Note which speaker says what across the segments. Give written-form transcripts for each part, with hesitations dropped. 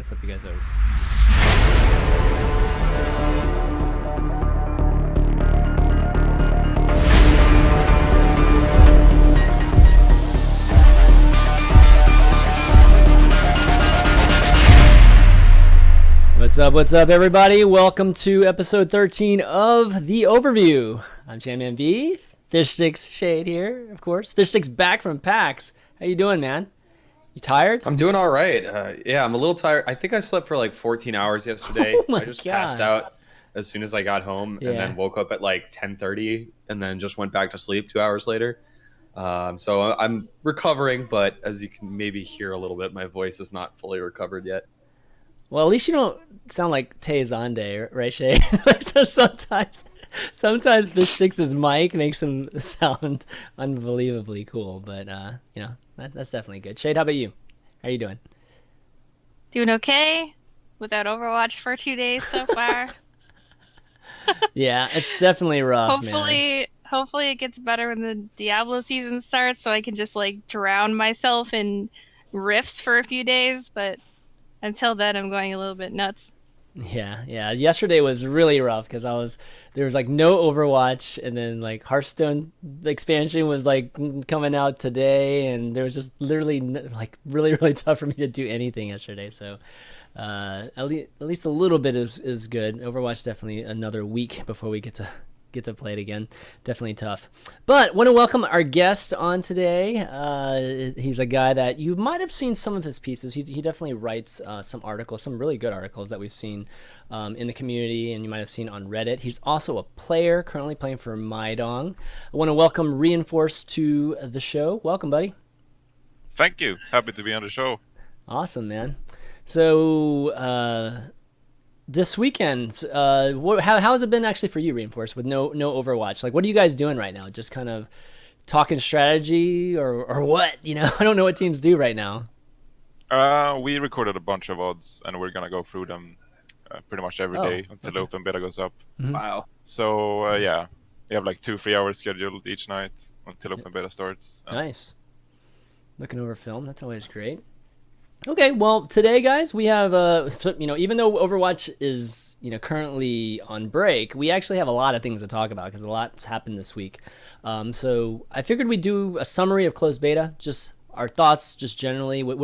Speaker 1: flip you guys over. What's up, everybody? Welcome to episode 13 of the Overview. I'm ChanManV. FishStix Shayed here, of course. FishStix back from PAX. How you doing, man? You tired?
Speaker 2: I'm doing all right. Yeah, I'm a little tired. I think I slept for like 14 hours yesterday.
Speaker 1: Oh my
Speaker 2: I just
Speaker 1: God.
Speaker 2: passed out as soon as I got home and
Speaker 1: Yeah.
Speaker 2: then woke up at like 10:30 and then just went back to sleep 2 hours later. So I'm recovering, but as you can maybe hear a little bit, my voice is not fully recovered yet.
Speaker 1: Well, at least you don't sound like Tay Zonde, right, Shay? So sometimes FishStix's mic makes him sound unbelievably cool, but that's definitely good. Shade, how about you? How you doing?
Speaker 3: Doing okay without Overwatch for 2 days so far.
Speaker 1: Yeah, it's definitely rough, man.
Speaker 3: Hopefully it gets better when the Diablo season starts, so I can just like drown myself in rifts for a few days. But until then, I'm going a little bit nuts.
Speaker 1: Yeah. Yesterday was really rough because there was like no Overwatch, and then like Hearthstone expansion was like coming out today, and there was just literally like really tough for me to do anything yesterday. So at least a little bit is good. Overwatch definitely another week before we get to play it again. Definitely tough. But want to welcome our guest on today. He's a guy that you might have seen some of his pieces. He definitely writes some articles, some really good articles that we've seen in the community, and you might have seen on Reddit. He's also a player, currently playing for Maidong. I want to welcome Reinforce to the show. Welcome, buddy.
Speaker 4: Thank you. Happy to be on the show.
Speaker 1: Awesome, man. So this weekend, how has it been actually for you, Reinforce, with no Overwatch? Like, what are you guys doing right now? Just kind of talking strategy or what? You know, I don't know what teams do right now.
Speaker 4: We recorded a bunch of odds, and we're gonna go through them pretty much every day until the open beta goes up.
Speaker 1: Mm-hmm.
Speaker 2: Wow.
Speaker 4: So yeah, we have like 2-3 hours scheduled each night until open beta starts.
Speaker 1: Nice. Looking over film, that's always great. Okay, well, today, guys, we have, even though Overwatch is, currently on break, we actually have a lot of things to talk about because a lot's happened this week. So I figured we'd do a summary of closed beta, just our thoughts, just generally. With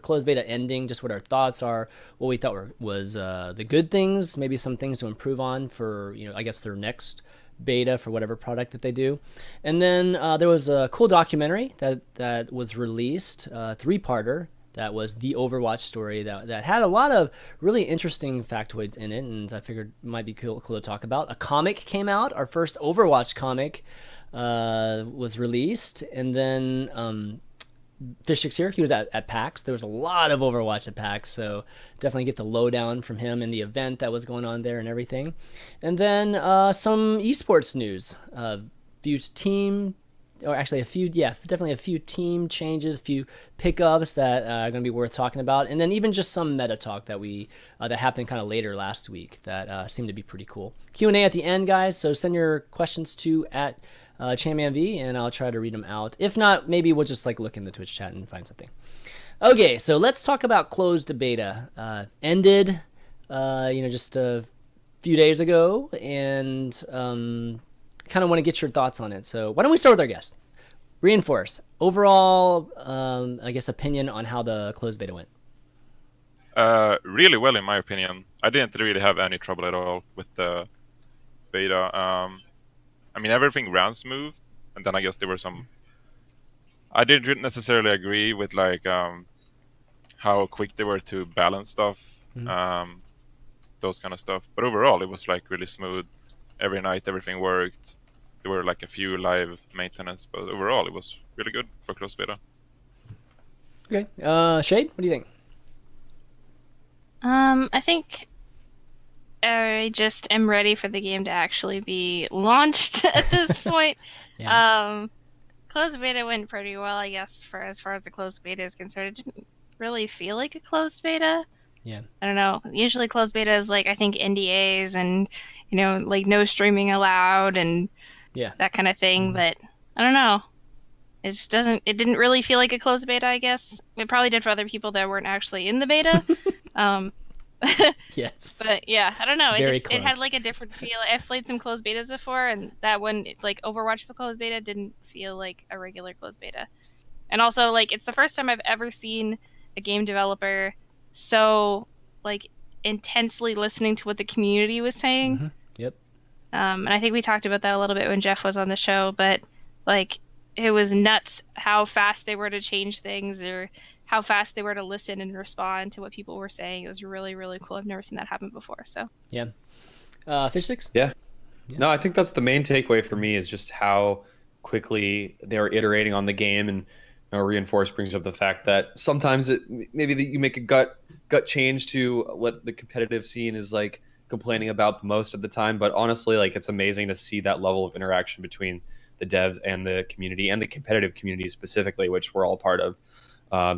Speaker 1: closed beta ending, just what our thoughts are, what we thought was the good things, maybe some things to improve on for, I guess their next beta for whatever product that they do. And then there was a cool documentary that was released, a 3-parter. That was the Overwatch story that had a lot of really interesting factoids in it, and I figured it might be cool to talk about. A comic came out. Our first Overwatch comic was released, and then FishStix here, he was at PAX. There was a lot of Overwatch at PAX, so definitely get the lowdown from him and the event that was going on there and everything. And then some esports news, definitely a few team changes, a few pickups that are going to be worth talking about, and then even just some meta talk that that happened kind of later last week that seemed to be pretty cool. Q&A at the end, guys, so send your questions to at ChanManV, and I'll try to read them out. If not, maybe we'll just look in the Twitch chat and find something. Okay, so let's talk about closed beta. Ended, just a few days ago, and kind of want to get your thoughts on it. So why don't we start with our guest? Reinforce, overall, I guess, opinion on how the closed beta went.
Speaker 4: Really well, in my opinion. I didn't really have any trouble at all with the beta. Everything ran smooth, and then I guess there were some... I didn't necessarily agree with how quick they were to balance stuff, those kind of stuff. But overall, it was really smooth. Every night, everything worked. There were a few live maintenance, but overall, it was really good for closed beta.
Speaker 1: Okay, Shayed, what do you think?
Speaker 3: I think I just am ready for the game to actually be launched at this point.
Speaker 1: Yeah.
Speaker 3: Closed beta went pretty well, I guess, for as far as the closed beta is concerned. It didn't really feel like a closed beta.
Speaker 1: Yeah.
Speaker 3: I don't know. Usually closed beta is I think NDAs and, no streaming allowed and that kind of thing. But I don't know. It just doesn't. It didn't really feel like a closed beta. I guess it probably did for other people that weren't actually in the beta. um,
Speaker 1: Yes.
Speaker 3: but yeah, I don't know.
Speaker 1: Very
Speaker 3: It had
Speaker 1: closed.
Speaker 3: like a different feel. I've played some closed betas before, and that one, like Overwatch for closed beta, didn't feel like a regular closed beta. And also, like, it's the first time I've ever seen a game developer so like intensely listening to what the community was saying.
Speaker 1: Yep.
Speaker 3: And I think we talked about that a little bit when Jeff was on the show, but like it was nuts how fast they were to change things or how fast they were to listen and respond to what people were saying. It was really, really cool. I've never seen that happen before. So
Speaker 1: Yeah. FishStix?
Speaker 2: Yeah. No, I think that's the main takeaway for me is just how quickly they're iterating on the game, and Reinforce brings up the fact that sometimes maybe that you make a gut change to what the competitive scene is like complaining about the most of the time. But honestly, like it's amazing to see that level of interaction between the devs and the community and the competitive community specifically, which we're all part of.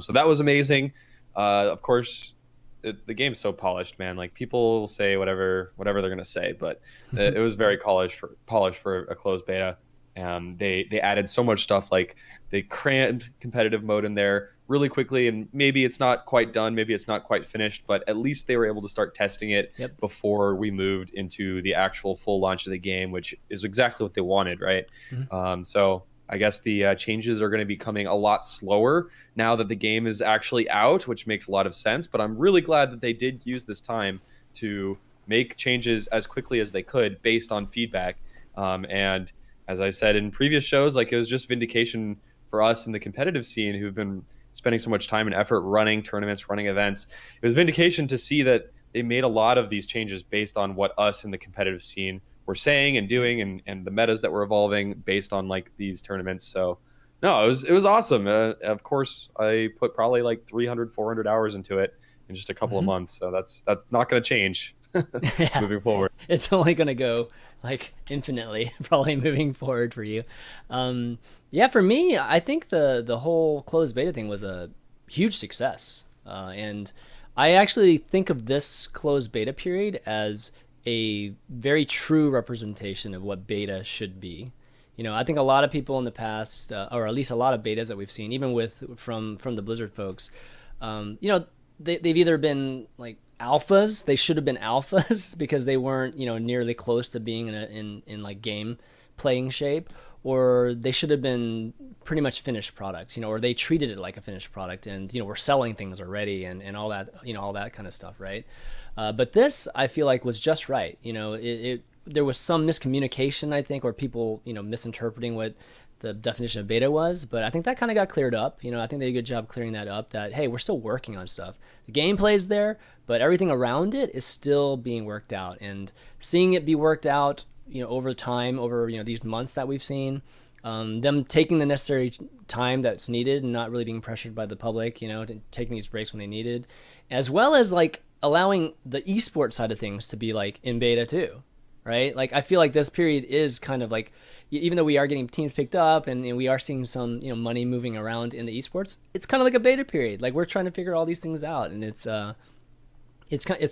Speaker 2: So that was amazing. Of course, the game's so polished, man. Like people will say whatever they're gonna say, but it was very polished for a closed beta. They added so much stuff, like they crammed competitive mode in there really quickly, and maybe it's not quite done, maybe it's not quite finished, but at least they were able to start testing it before we moved into the actual full launch of the game, which is exactly what they wanted, right? So I guess the changes are going to be coming a lot slower now that the game is actually out, which makes a lot of sense. But I'm really glad that they did use this time to make changes as quickly as they could based on feedback. And as I said in previous shows, like it was just vindication for us in the competitive scene who've been spending so much time and effort running tournaments, running events. It was vindication to see that they made a lot of these changes based on what us in the competitive scene were saying and doing, and the metas that were evolving based on like these tournaments. So no, it was awesome. Of course, I put probably like 300-400 hours into it in just a couple of months. So that's not going to change moving forward.
Speaker 1: It's only going to go like infinitely probably moving forward for you. Yeah, for me, I think the whole closed beta thing was a huge success. And I actually think of this closed beta period as a very true representation of what beta should be. I think a lot of people in the past, or at least a lot of betas that we've seen, even from the Blizzard folks, they've either been like alphas. They should have been alphas because they weren't, nearly close to being in like game playing shape, or they should have been pretty much finished products, or they treated it like a finished product, and we're selling things already and all that, all that kind of stuff, right? But this, I feel like, was just right. There was some miscommunication, I think, or people, misinterpreting what the definition of beta was. But I think that kind of got cleared up. I think they did a good job clearing that up. That hey, we're still working on stuff. The gameplay is there, but everything around it is still being worked out. And seeing it be worked out, over time, over these months that we've seen, them taking the necessary time that's needed and not really being pressured by the public, taking these breaks when they needed, as well as like allowing the esport side of things to be like in beta too, right? Like I feel like this period is kind of like, even though we are getting teams picked up and we are seeing some money moving around in the esports, it's kind of like a beta period. Like we're trying to figure all these things out, and it's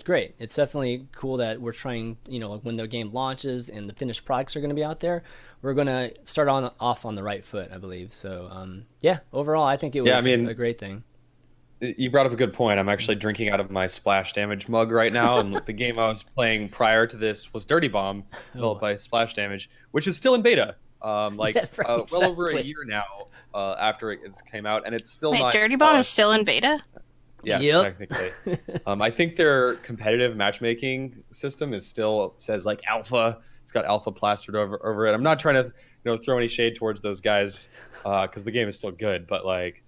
Speaker 1: great. It's definitely cool that we're trying, like when the game launches and the finished products are going to be out there, we're going to start off on the right foot, I believe. So yeah, overall I think it was a great thing.
Speaker 2: You brought up a good point. I'm actually drinking out of my Splash Damage mug right now, and the game I was playing prior to this was Dirty Bomb, developed by Splash Damage, which is still in beta. Well over a year now after it came out, and it's still not.
Speaker 3: Dirty Bomb is still in beta?
Speaker 2: Yes, technically. I think their competitive matchmaking system says like alpha. It's got alpha plastered over it. I'm not trying to throw any shade towards those guys because the game is still good, but like.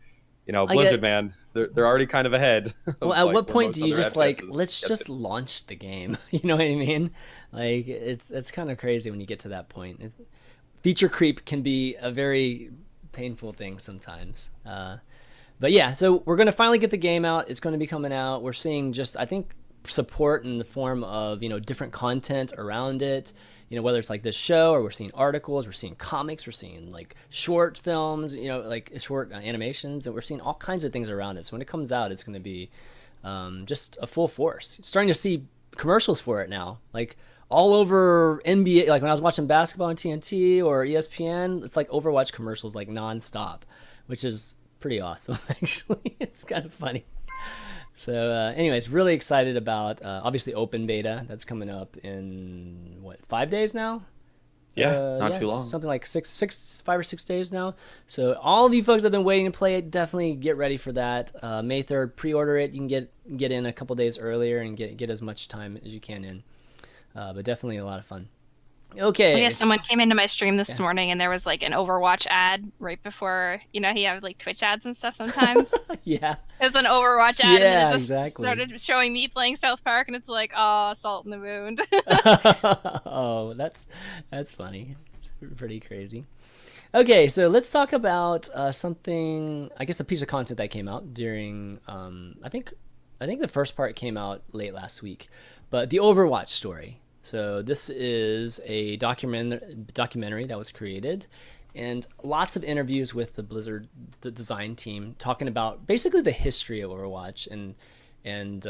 Speaker 2: Blizzard, man, they're already kind of ahead.
Speaker 1: Well, at what point do you just like, let's just launch the game? You know what I mean? Like, it's kind of crazy when you get to that point. Feature creep can be a very painful thing sometimes. But yeah, so we're going to finally get the game out. It's going to be coming out. We're seeing just, I think, support in the form of, different content around it. Whether it's like this show, or we're seeing articles, we're seeing comics, we're seeing like short films, like short animations, and we're seeing all kinds of things around it. So when it comes out, it's going to be just a full force. Starting to see commercials for it now, like all over NBA. Like when I was watching basketball on TNT or ESPN, it's like Overwatch commercials like nonstop, which is pretty awesome. Actually, it's kind of funny. So, anyways, really excited about obviously open beta that's coming up in what 5 days now.
Speaker 2: Yeah, not too long.
Speaker 1: Something like 5 or 6 days now. So all of you folks that have been waiting to play it, definitely get ready for that. May 3rd, pre-order it. You can get in a couple days earlier and get as much time as you can in. But definitely a lot of fun. Okay.
Speaker 3: Oh, yeah, someone came into my stream this morning and there was like an Overwatch ad right before, you have like Twitch ads and stuff sometimes.
Speaker 1: Yeah.
Speaker 3: There's an Overwatch ad and then it just
Speaker 1: exactly.
Speaker 3: started showing me playing South Park and it's like, oh, Salt in the Wound.
Speaker 1: Oh, that's funny. It's pretty crazy. Okay, so let's talk about something, I guess a piece of content that came out during, I think the first part came out late last week, but the Overwatch story. So this is a documentary that was created, and lots of interviews with the Blizzard design team talking about basically the history of Overwatch and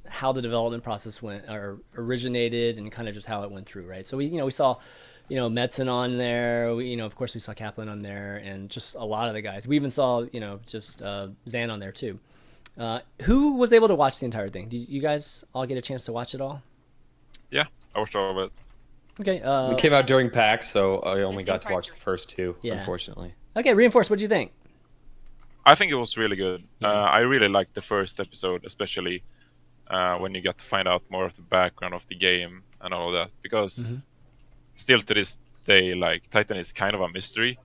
Speaker 1: how the development process went or originated and kind of just how it went through, right? So we saw Metzen on there. Of course we saw Kaplan on there, and just a lot of the guys. We even saw just Zan on there too. Who was able to watch the entire thing? Did you guys all get a chance to watch it all?
Speaker 4: Yeah, I watched all of it.
Speaker 1: Okay.
Speaker 2: It came out during PAX, so I only got to watch the first two, unfortunately.
Speaker 1: Okay, Reinforce, what do you think?
Speaker 4: I think it was really good. I really liked the first episode, especially when you got to find out more of the background of the game and all of that. Because still to this day, like Titan is kind of a mystery.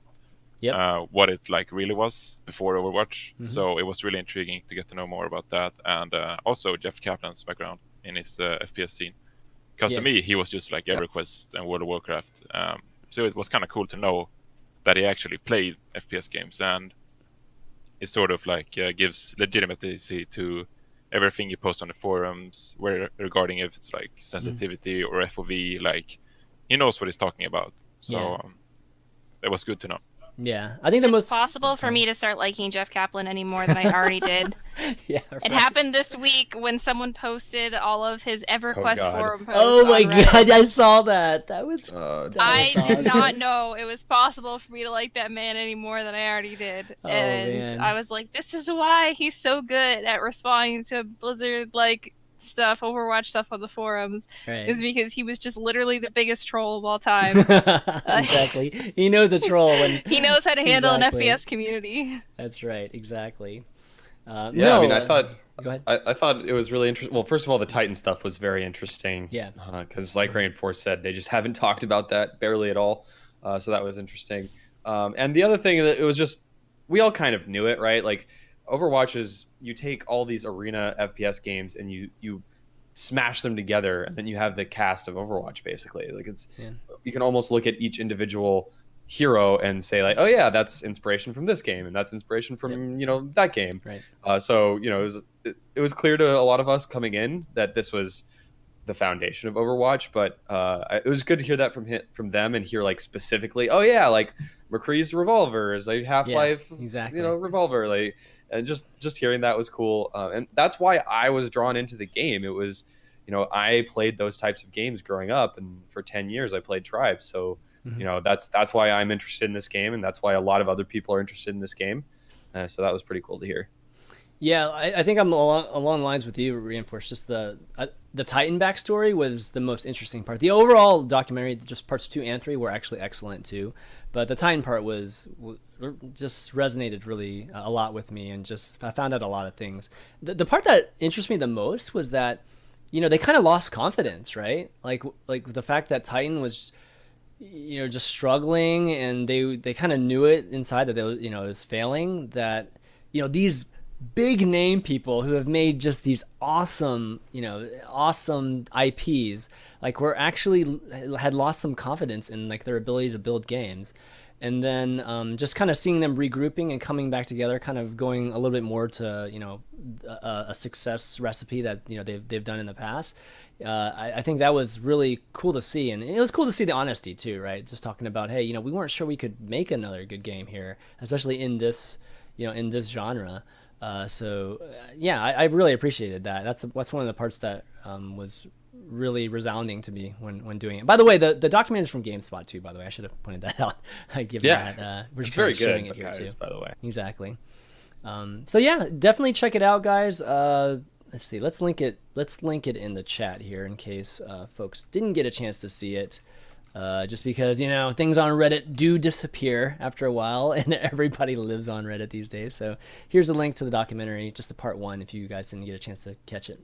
Speaker 1: Yep.
Speaker 4: What it like really was before Overwatch. So it was really intriguing to get to know more about that, and also Jeff Kaplan's background in his FPS scene. Because to me, he was just like EverQuest and World of Warcraft. So it was kind of cool to know that he actually played FPS games, and it sort of like gives legitimacy to everything you post on the forums, regarding if it's like sensitivity or FOV. Like he knows what he's talking about. So it was good to know.
Speaker 1: Yeah, I think the most
Speaker 3: possible for me to start liking Jeff Kaplan any more than I already did.
Speaker 1: Yeah, right.
Speaker 3: It happened this week when someone posted all of his EverQuest forum posts.
Speaker 1: Oh my
Speaker 3: on Reddit.
Speaker 1: god, I saw that. That was.
Speaker 3: I did not know it was possible for me to like that man any more than I already did,
Speaker 1: man.
Speaker 3: I was like, "This is why he's so good at responding to Blizzard stuff, Overwatch stuff on the forums, is because he was just literally the biggest troll of all time."
Speaker 1: Exactly. He knows a troll when
Speaker 3: he knows how to handle an FPS community.
Speaker 1: That's right. Exactly.
Speaker 2: I mean, I thought.
Speaker 1: Go ahead.
Speaker 2: I thought it was really interesting. Well, first of all, the Titan stuff was very interesting.
Speaker 1: Yeah.
Speaker 2: Because like Rainforce said, they just haven't talked about that barely at all. So that was interesting. And the other thing that it was just, we all kind of knew it, right? Like Overwatch is, you take all these arena FPS games and you smash them together, and then you have the cast of Overwatch basically. Like you can almost look at each individual hero and say like, oh yeah, that's inspiration from this game, and that's inspiration from that game.
Speaker 1: Right.
Speaker 2: So it was clear to a lot of us coming in that this was the foundation of Overwatch, but it was good to hear that from them and hear like specifically, oh yeah, like McCree's revolver is like Half-Life,
Speaker 1: exactly.
Speaker 2: Revolver, like, and just hearing that was cool, and that's why I was drawn into the game. It was, I played those types of games growing up, and for 10 years I played Tribes, so that's why I'm interested in this game, and that's why a lot of other people are interested in this game. So that was pretty cool to hear.
Speaker 1: Yeah, I think I'm along lines with you, Reinforce. Just the Titan backstory was the most interesting part. The overall documentary, just parts 2 and 3, were actually excellent too, but the Titan part was just resonated really a lot with me, and just I found out a lot of things. The part that interested me the most was that they kind of lost confidence, right? Like the fact that Titan was just struggling, and they kind of knew it inside that it was failing. That these big name people who have made just these awesome IPs, like were actually had lost some confidence in like their ability to build games. And then just kind of seeing them regrouping and coming back together, kind of going a little bit more to a success recipe that they've done in the past. I think that was really cool to see, and it was cool to see the honesty too, right? Just talking about, hey, we weren't sure we could make another good game here, especially in this in this genre. Yeah, I really appreciated that. That's one of the parts that was really resounding to me when doing it. By the way, the document is from GameSpot too. By the way, I should have pointed that out. Given that we're
Speaker 2: It's
Speaker 1: just
Speaker 2: very
Speaker 1: showing
Speaker 2: good,
Speaker 1: it here
Speaker 2: guys,
Speaker 1: too.
Speaker 2: by the way.
Speaker 1: Exactly. So yeah, definitely check it out, guys. Let's see. Let's link it in the chat here in case folks didn't get a chance to see it. Just because, things on Reddit do disappear after a while, and everybody lives on Reddit these days. So here's a link to the documentary, just the part 1, if you guys didn't get a chance to catch it.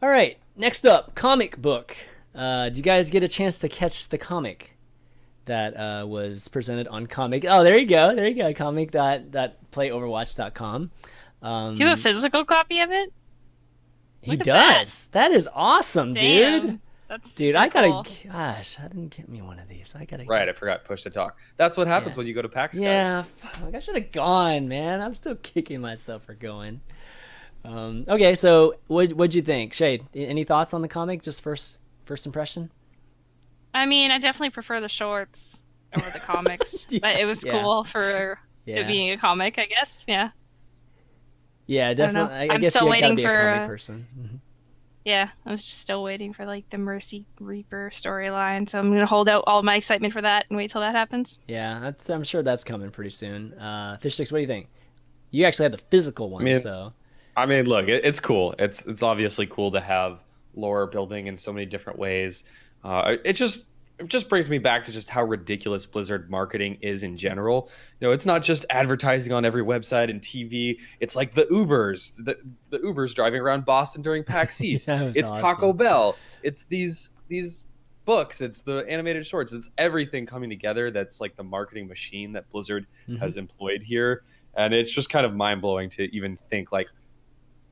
Speaker 1: All right, next up, comic book. Did you guys get a chance to catch the comic that was presented on comic? Oh, there you go, comic.playoverwatch.com.
Speaker 3: Do you have a physical copy of it?
Speaker 1: He does. That is awesome,
Speaker 3: Damn.
Speaker 1: dude.
Speaker 3: That's
Speaker 1: Dude, I
Speaker 3: cool.
Speaker 1: gotta. Gosh, I didn't get me one of these. I gotta.
Speaker 2: Right, I forgot push to talk. That's what happens
Speaker 1: Yeah.
Speaker 2: when you go to PAX, guys.
Speaker 1: Yeah, fuck, I should have gone, man. I'm still kicking myself for going. Okay, so what'd you think, Shayed? Any thoughts on the comic? Just first impression.
Speaker 3: I mean, I definitely prefer the shorts over the comics, but it was
Speaker 1: Yeah.
Speaker 3: cool for it being a comic, I guess. Yeah.
Speaker 1: Yeah, definitely. I
Speaker 3: I'm
Speaker 1: guess
Speaker 3: still
Speaker 1: you gotta
Speaker 3: waiting
Speaker 1: be a
Speaker 3: for,
Speaker 1: comic person. Mhm.
Speaker 3: Yeah, I was just still waiting for like the Mercy Reaper storyline, so I'm gonna hold out all my excitement for that and wait till that happens.
Speaker 1: Yeah, I'm sure that's coming pretty soon. FishStix, what do you think? You actually had the physical one, so.
Speaker 2: I mean, look, it's cool. It's obviously cool to have lore building in so many different ways. It just brings me back to just how ridiculous Blizzard marketing is in general. It's not just advertising on every website and TV. It's like the Ubers, the Ubers driving around Boston during PAX East. It's
Speaker 1: awesome.
Speaker 2: Taco Bell. It's these books. It's the animated shorts. It's everything coming together. That's like the marketing machine that Blizzard has employed here, and it's just kind of mind blowing to even think like,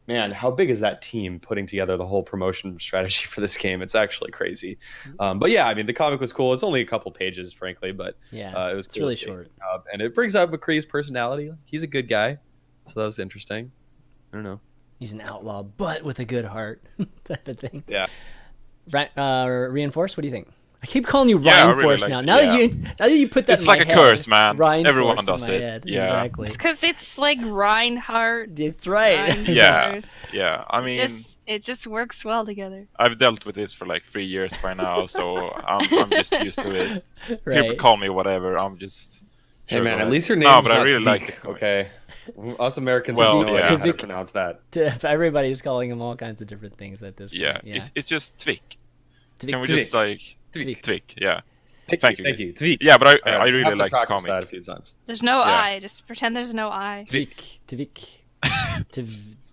Speaker 2: man, how big is that team putting together the whole promotion strategy for this game? It's actually crazy. But yeah, I mean, the comic was cool. It's only a couple pages, frankly, but
Speaker 1: yeah,
Speaker 2: it was
Speaker 1: it's
Speaker 2: cool
Speaker 1: really
Speaker 2: to see.
Speaker 1: short.
Speaker 2: And it brings out McCree's personality. He's a good guy, so that was interesting. I don't know.
Speaker 1: He's an outlaw, but with a good heart, type of thing.
Speaker 2: Yeah.
Speaker 1: Right, Reinforce, what do you think? I keep calling you
Speaker 4: Yeah, I really
Speaker 1: Reinforce
Speaker 4: like
Speaker 1: now.
Speaker 4: it,
Speaker 1: Now that you put that
Speaker 4: It's
Speaker 1: in my
Speaker 4: like a
Speaker 1: head,
Speaker 4: curse, man.
Speaker 1: Reinforce
Speaker 4: Everyone
Speaker 1: in
Speaker 4: does
Speaker 1: my
Speaker 4: it.
Speaker 1: head.
Speaker 4: Yeah.
Speaker 1: Exactly.
Speaker 3: It's because it's like Reinhardt.
Speaker 1: It's right.
Speaker 4: Yeah, yeah. I mean,
Speaker 3: It just works well together.
Speaker 4: I've dealt with this for like 3 years by now, so I'm just used to it. People
Speaker 1: Right.
Speaker 4: call me whatever. I'm just.
Speaker 2: Hey
Speaker 4: sure,
Speaker 2: man,
Speaker 4: go
Speaker 2: at
Speaker 4: ahead.
Speaker 2: least your name's
Speaker 4: No, but
Speaker 2: not
Speaker 4: I really
Speaker 2: Tvik,
Speaker 4: like the comic.
Speaker 2: okay? Us Americans
Speaker 4: Well,
Speaker 2: have no idea
Speaker 4: yeah.
Speaker 2: how to
Speaker 1: Tvik.
Speaker 2: pronounce that.
Speaker 1: Everybody's calling him all kinds of different things at this
Speaker 4: Yeah,
Speaker 1: point. Yeah.
Speaker 4: it's just Tvik.
Speaker 1: Tvik.
Speaker 4: Can we
Speaker 2: Tvik.
Speaker 4: just like
Speaker 1: Tvik.
Speaker 4: Tvik? Yeah.
Speaker 2: Thank
Speaker 4: you,
Speaker 2: Thank
Speaker 4: guys.
Speaker 2: you. Tvik.
Speaker 4: Yeah, but I
Speaker 2: have
Speaker 4: really
Speaker 2: to
Speaker 4: like the
Speaker 2: practice
Speaker 4: comic.
Speaker 2: that a few times.
Speaker 3: There's no
Speaker 4: Yeah.
Speaker 3: I. Just pretend there's no I.
Speaker 1: Tvik.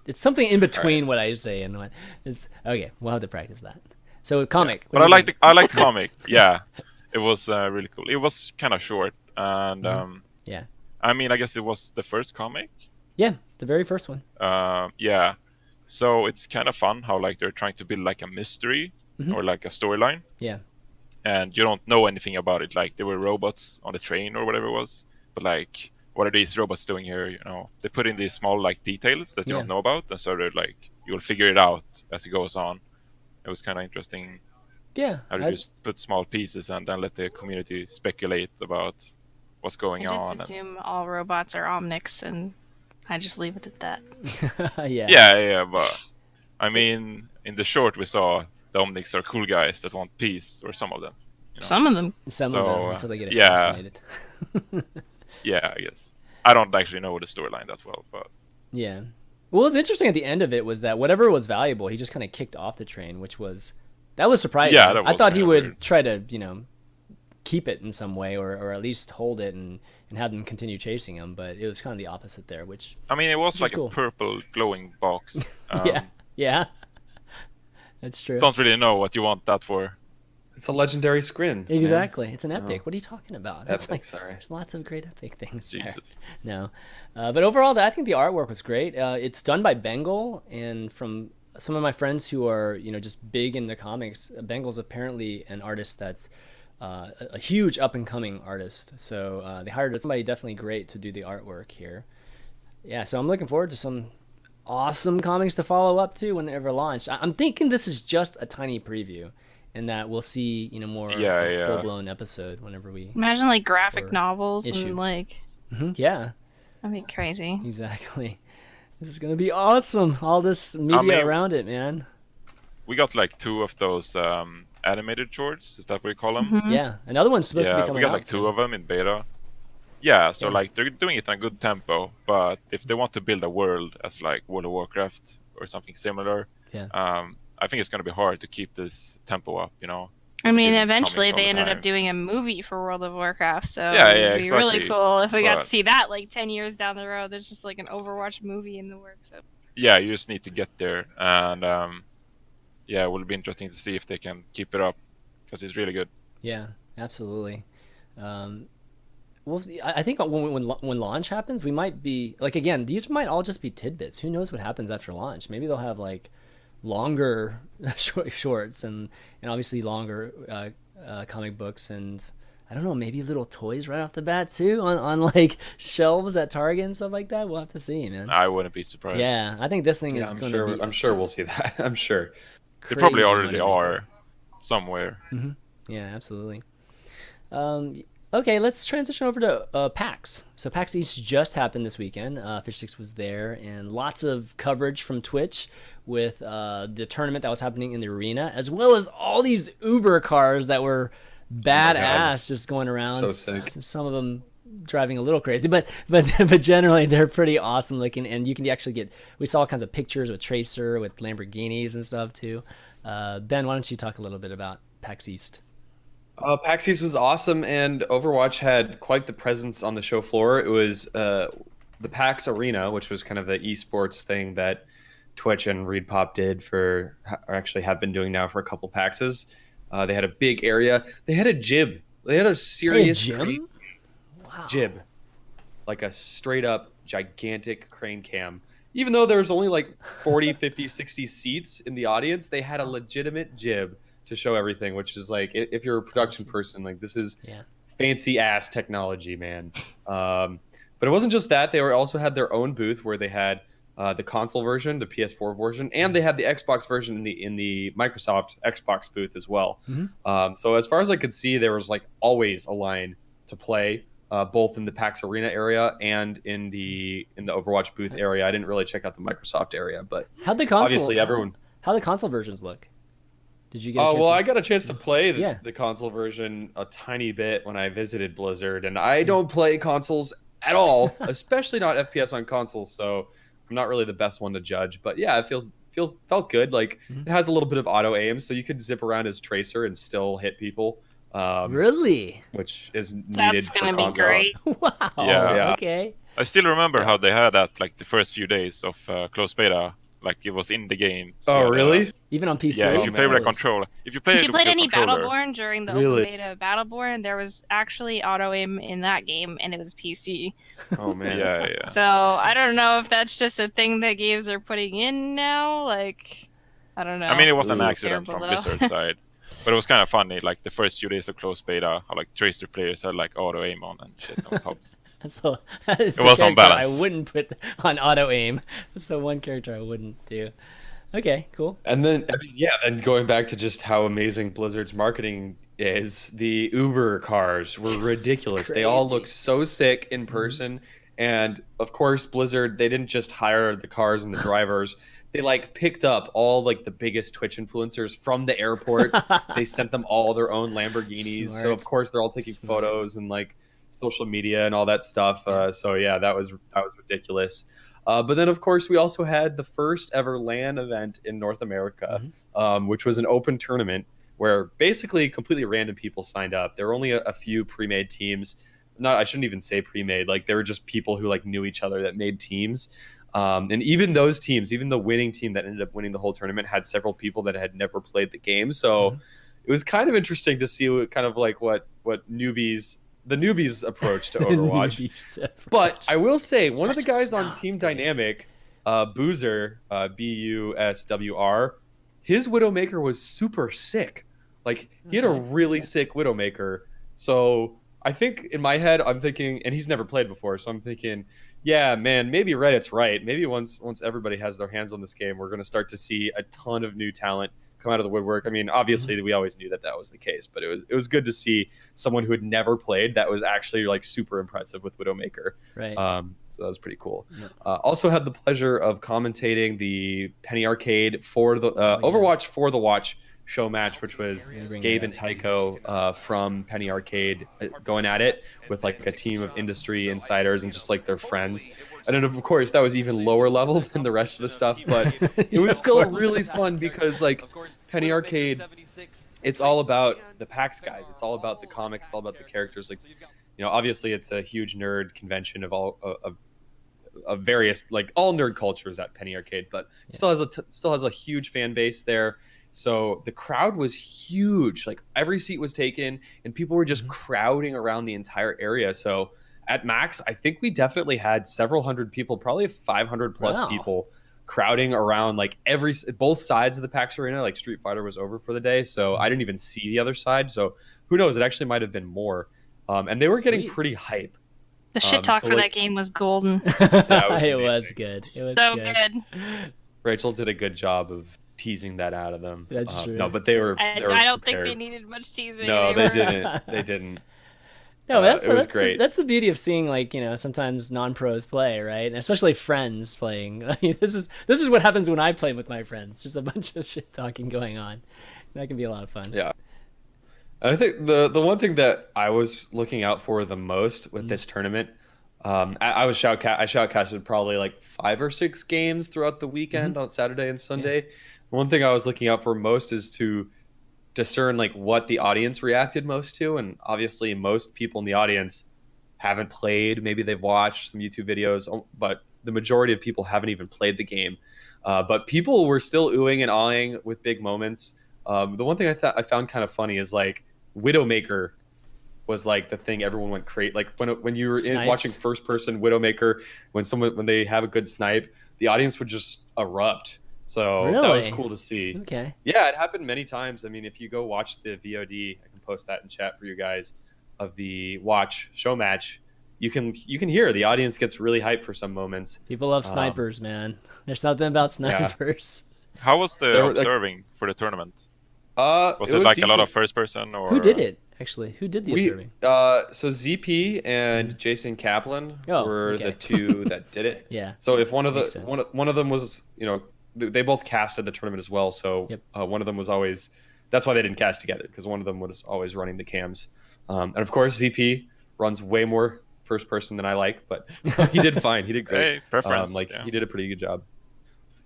Speaker 1: It's something in between what I say and what it's. Okay, we'll have to practice that. So comic.
Speaker 4: But I like the comic. Yeah, it was really cool. It was kind of short, and
Speaker 1: Yeah.
Speaker 4: I mean, I guess it was the first comic.
Speaker 1: Yeah, the very first one.
Speaker 4: Yeah, so it's kind of fun how like they're trying to build like a mystery or like a storyline.
Speaker 1: Yeah.
Speaker 4: And you don't know anything about it. Like there were robots on the train or whatever it was, but like what are these robots doing here? They put in these small like details that you don't know about, and so they're like you'll figure it out as it goes on. It was kind of interesting.
Speaker 1: Yeah.
Speaker 4: How to just put small pieces and then let the community speculate about what's going
Speaker 3: I
Speaker 4: on.
Speaker 3: just assume all robots are Omnics, and I just leave it at that.
Speaker 1: Yeah.
Speaker 4: Yeah, but I mean, in the short we saw the Omnics are cool guys that want peace, or some of them.
Speaker 3: Some of them.
Speaker 1: Some
Speaker 4: So,
Speaker 1: of them until they get
Speaker 4: yeah.
Speaker 1: assassinated.
Speaker 4: Yeah, I guess. I don't actually know the storyline that well, but
Speaker 1: Yeah. Well, what's interesting at the end of it was that whatever was valuable, he just kind of kicked off the train, which was surprising.
Speaker 4: Yeah, that
Speaker 1: I
Speaker 4: was
Speaker 1: thought he
Speaker 4: kinda
Speaker 1: would
Speaker 4: weird.
Speaker 1: try to, keep it in some way or at least hold it and have them continue chasing him, but it was kind of the opposite there, which
Speaker 4: I mean, it was
Speaker 1: Which is
Speaker 4: like
Speaker 1: cool.
Speaker 4: a purple glowing box.
Speaker 1: yeah. That's true.
Speaker 4: Don't really know what you want that for.
Speaker 2: It's a legendary scrin. man.
Speaker 1: Exactly. It's an epic. What are you talking about? That's
Speaker 2: Epic, sorry.
Speaker 1: There's lots of great epic things there.
Speaker 4: Jesus.
Speaker 1: No. But overall, I think the artwork was great. It's done by Bengal, and from some of my friends who are, just big in the comics, Bengal's apparently an artist that's a huge up-and-coming artist. So they hired somebody definitely great to do the artwork here. Yeah, so I'm looking forward to some awesome comics to follow up to when they ever launch. I'm thinking this is just a tiny preview, and that we'll see, more of a full-blown episode whenever we...
Speaker 3: Imagine like graphic
Speaker 1: Or
Speaker 3: novels
Speaker 1: issue.
Speaker 3: and like
Speaker 1: Yeah,
Speaker 3: that'd be crazy.
Speaker 1: exactly. This is gonna be awesome. All this media around it, man.
Speaker 4: We got like 2 of those animated shorts. Is that what you call them?
Speaker 3: Mhm.
Speaker 1: Yeah, another one's supposed to be
Speaker 4: Yeah,
Speaker 1: coming
Speaker 4: we got
Speaker 1: out
Speaker 4: like 2
Speaker 1: soon.
Speaker 4: of them in beta. Yeah, so
Speaker 1: Yeah.
Speaker 4: like they're doing it in a good tempo, but if they want to build a world as like World of Warcraft or something similar,
Speaker 1: Yeah.
Speaker 4: I think it's gonna be hard to keep this tempo up.
Speaker 3: I
Speaker 4: Just
Speaker 3: mean,
Speaker 4: giving
Speaker 3: eventually
Speaker 4: comics all
Speaker 3: they
Speaker 4: the
Speaker 3: ended
Speaker 4: time.
Speaker 3: up doing a movie for World of Warcraft, so
Speaker 4: Yeah,
Speaker 3: it'd be really
Speaker 4: exactly.
Speaker 3: cool if we got
Speaker 4: But-
Speaker 3: to see that like 10 years down the road. There's just like an Overwatch movie in the works. So.
Speaker 4: Yeah, you just need to get there, and yeah, it will be interesting to see if they can keep it up because it's really good.
Speaker 1: Yeah, absolutely. We'll see. I think when launch happens, we might be like, again, these might all just be tidbits. Who knows what happens after launch? Maybe they'll have like longer shorts and obviously longer comic books, and I don't know, maybe little toys right off the bat too on like shelves at Target and stuff like that. We'll have to see, man.
Speaker 4: I wouldn't be surprised.
Speaker 1: Yeah, I think this thing is
Speaker 2: I'm
Speaker 1: going
Speaker 2: sure.
Speaker 1: to be.
Speaker 2: I'm sure we'll see that. I'm sure.
Speaker 4: They probably
Speaker 1: crazy
Speaker 4: already
Speaker 1: money maker.
Speaker 4: are somewhere.
Speaker 1: Yeah, absolutely. Okay, let's transition over to PAX. So PAX East just happened this weekend. FishStix was there, and lots of coverage from Twitch with the tournament that was happening in the arena, as well as all these Uber cars that were badass just going around.
Speaker 2: So sick.
Speaker 1: Some of them driving a little crazy, but generally they're pretty awesome looking, and you can actually get. We saw all kinds of pictures with Tracer, with Lamborghinis and stuff too. Ben, why don't you talk a little bit about PAX East?
Speaker 2: PAX East was awesome, and Overwatch had quite the presence on the show floor. It was the PAX Arena, which was kind of the esports thing that Twitch and ReedPop did or actually have been doing now for a couple PAXs. They had a big area. They had a jib. They had a serious
Speaker 1: gym? Wow.
Speaker 2: jib, like a straight up gigantic crane cam. Even though there was only like 40, 50, 60 seats in the audience, they had a legitimate jib to show everything, which is like, if you're a production person, like this is fancy ass technology, man. But it wasn't just that. They also had their own booth where they had the console version, the PS4 version, and they had the Xbox version in the Microsoft Xbox booth as well. So as far as I could see, there was like always a line to play, both in the PAX Arena area and in the Overwatch booth area. I didn't really check out the Microsoft area, but
Speaker 1: How'd the console?
Speaker 2: obviously everyone.
Speaker 1: How the console versions look? Did you get?
Speaker 2: Oh well, I got a chance to play
Speaker 1: Yeah.
Speaker 2: the console version a tiny bit when I visited Blizzard, and I don't play consoles at all, especially not FPS on consoles. So I'm not really the best one to judge. But yeah, it felt good. Like it has a little bit of auto aim, so you could zip around as Tracer and still hit people.
Speaker 1: Really?
Speaker 2: Which is needed
Speaker 3: That's
Speaker 2: for
Speaker 3: gonna be
Speaker 2: console.
Speaker 3: great.
Speaker 1: Wow.
Speaker 4: Yeah.
Speaker 1: Okay.
Speaker 4: I still remember how they had that like the first few days of closed beta. Like it was in the game.
Speaker 2: Oh really?
Speaker 1: Even on PC.
Speaker 4: Yeah, if you play with a
Speaker 1: Really?
Speaker 4: controller. If you play
Speaker 3: If you
Speaker 4: with
Speaker 3: played
Speaker 4: your
Speaker 3: any
Speaker 4: controller,
Speaker 3: Battleborn during the
Speaker 2: Really?
Speaker 3: open beta of Battleborn, there was actually auto aim in that game, and it was PC.
Speaker 2: Oh man.
Speaker 4: yeah.
Speaker 3: So I don't know if that's just a thing that games are putting in now. Like, I don't know.
Speaker 4: I mean, it was an
Speaker 2: Ooh.
Speaker 4: accident from
Speaker 3: Terrible, though.
Speaker 4: Blizzard's side, but it was kind of funny. Like the first few days of closed beta, how like Tracer players had like auto aim on and shit on tops.
Speaker 1: That is
Speaker 4: It
Speaker 1: the
Speaker 4: was on
Speaker 1: character
Speaker 4: balance.
Speaker 1: I wouldn't put on auto aim. That's the one character I wouldn't do. Okay, cool.
Speaker 2: And then, and going back to just how amazing Blizzard's marketing is, the Uber cars were ridiculous. They all
Speaker 1: crazy.
Speaker 2: looked so sick in person. And of course, Blizzard, they didn't just hire the cars and the drivers. They like picked up all like the biggest Twitch influencers from the airport. They sent them all their own Lamborghinis. So
Speaker 1: Smart.
Speaker 2: of course they're all taking
Speaker 1: Smart.
Speaker 2: photos and like social media and all that stuff. So yeah, that was ridiculous. But then, of course, we also had the first ever LAN event in North America, which was an open tournament where basically completely random people signed up. There were only a few pre-made teams. I shouldn't even say pre-made. Like, they were just people who like knew each other that made teams. And even those teams, even the winning team that ended up winning the whole tournament, had several people that had never played the game. So it was kind of interesting to see what the newbies approach to Overwatch. But I will say, one of the
Speaker 1: Such a
Speaker 2: guys on
Speaker 1: snob,
Speaker 2: Team
Speaker 1: dude.
Speaker 2: Dynamic, Boozer, Buswr, his Widowmaker was super sick. Like, he had a really sick Widowmaker. So I think in my head, I'm thinking, and he's never played before, so I'm thinking, yeah, man, maybe Reddit's right. Maybe once everybody has their hands on this game, we're going to start to see a ton of new talent come out of the woodwork. I mean, obviously we always knew that was the case, but it was good to see someone who had never played that was actually like super impressive with Widowmaker.
Speaker 1: Right.
Speaker 2: So that was pretty cool. Also had the pleasure of commentating the Penny Arcade for the Overwatch for the Watch show match, which was Gabe and Tycho from Penny Arcade going at it with like a team of industry insiders and just like their friends. And then of course that was even lower level than the rest of the stuff, but it was still really fun because like Penny Arcade, it's all about the PAX guys. It's all about the comic. It's all about the characters. Like, you know, obviously it's a huge nerd convention of all of various, like all nerd cultures at Penny Arcade, but still has a huge fan base there. So the crowd was huge. Like every seat was taken and people were just crowding around the entire area. So at Max, I think we definitely had several hundred people, probably 500 plus people crowding around like both sides of the PAX Arena. Like Street Fighter was over for the day, so I didn't even see the other side. So who knows? It actually might have been more. And they were getting pretty hype.
Speaker 3: The shit talk for that game was golden.
Speaker 1: It was good. It was
Speaker 3: so good.
Speaker 2: Rachel did a good job of teasing that out of them.
Speaker 1: That's true.
Speaker 2: No, but they were.
Speaker 3: I don't think they needed much teasing.
Speaker 2: No, they didn't. They didn't.
Speaker 1: No,
Speaker 2: it was great.
Speaker 1: That's the beauty of seeing, like, you know, sometimes non-pros play, right? And especially friends playing. I mean, this is what happens when I play with my friends. Just a bunch of shit talking going on. That can be a lot of fun.
Speaker 2: Yeah. I think the one thing that I was looking out for the most with this tournament, I shoutcasted probably like 5 or 6 games throughout the weekend on Saturday and Sunday. Yeah. One thing I was looking out for most is to discern like what the audience reacted most to, and obviously most people in the audience haven't played. Maybe they've watched some YouTube videos, but the majority of people haven't even played the game. But people were still oohing and awing with big moments. The one thing I found kind of funny is like Widowmaker was like the thing everyone went crazy. Like when you were watching first person Widowmaker, when they have a good snipe, the audience would just erupt. So that was cool to see.
Speaker 1: Okay.
Speaker 2: Yeah, it happened many times. I mean, if you go watch the VOD, I can post that in chat for you guys, of the watch show match. You can hear the audience gets really hyped for some moments.
Speaker 1: People love snipers, man. There's something about snipers.
Speaker 4: Yeah. How was the observing for the tournament? Was it like decent. A lot of first person, or
Speaker 1: who did it? Actually, who did the observing?
Speaker 2: So ZP and Jason Kaplan were the two that did it.
Speaker 1: Yeah.
Speaker 2: So if one of them was, you know, they both casted the tournament as well. So one of them was always, that's why they didn't cast together, because one of them was always running the cams. And of course, ZP runs way more first person than I like, but he did fine. He did great.
Speaker 4: Hey, preference.
Speaker 2: He did a pretty good job.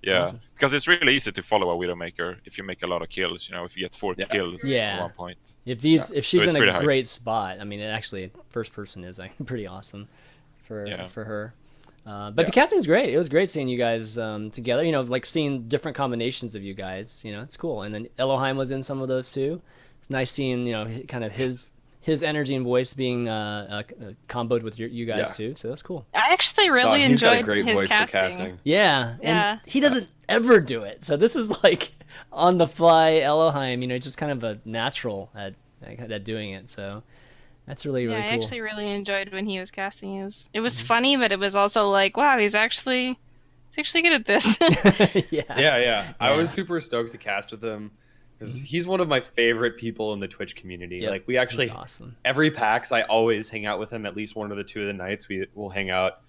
Speaker 4: Yeah, awesome. Because it's really easy to follow a Widowmaker if you make a lot of kills. You know, if you get 40 kills at one point.
Speaker 1: If she's in a great spot, I mean, actually, first person is like pretty awesome for her. But the casting was great. It was great seeing you guys together. You know, like seeing different combinations of you guys. You know, it's cool. And then Elohim was in some of those too. It's nice seeing, you know, kind of his energy and voice being comboed with you guys too. So that's cool.
Speaker 3: I actually really enjoyed his casting.
Speaker 1: Yeah, and he doesn't ever do it. So this is like on the fly Elohim. You know, just kind of a natural at doing it. So. That's really cool.
Speaker 3: I actually really enjoyed when he was casting. It was funny, but it was also like, wow, he's actually good at this.
Speaker 2: Yeah. I was super stoked to cast with him because he's one of my favorite people in the Twitch community. Yep. Like we actually, every PAX, I always hang out with him at least 1 of the 2 of the nights. We will hang out.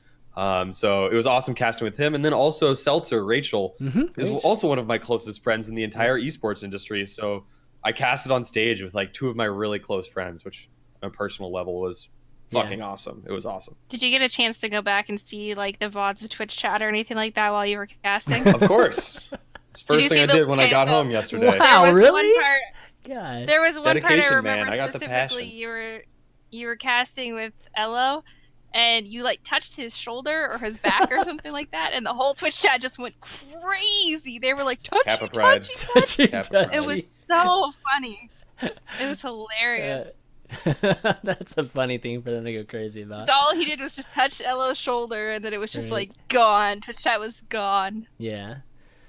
Speaker 2: So it was awesome casting with him, and then also Seltzer Rachel is also one of my closest friends in the entire esports industry. So I casted on stage with like 2 of my really close friends, which on a personal level was fucking awesome. It was awesome.
Speaker 3: Did you get a chance to go back and see like the VODs of Twitch chat or anything like that while you were casting?
Speaker 2: Of course. It's the first thing I did when I got home yesterday.
Speaker 1: Wow, really?
Speaker 3: There was one part I remember specifically. You were casting with Elo, and you like touched his shoulder or his back or something like that, and the whole Twitch chat just went crazy. They were like, touchy. It was so funny. It was hilarious.
Speaker 1: That's a funny thing for them to go crazy about.
Speaker 3: So all he did was just touch Elo's shoulder, and then it was just like gone. Twitch chat was gone.
Speaker 1: Yeah.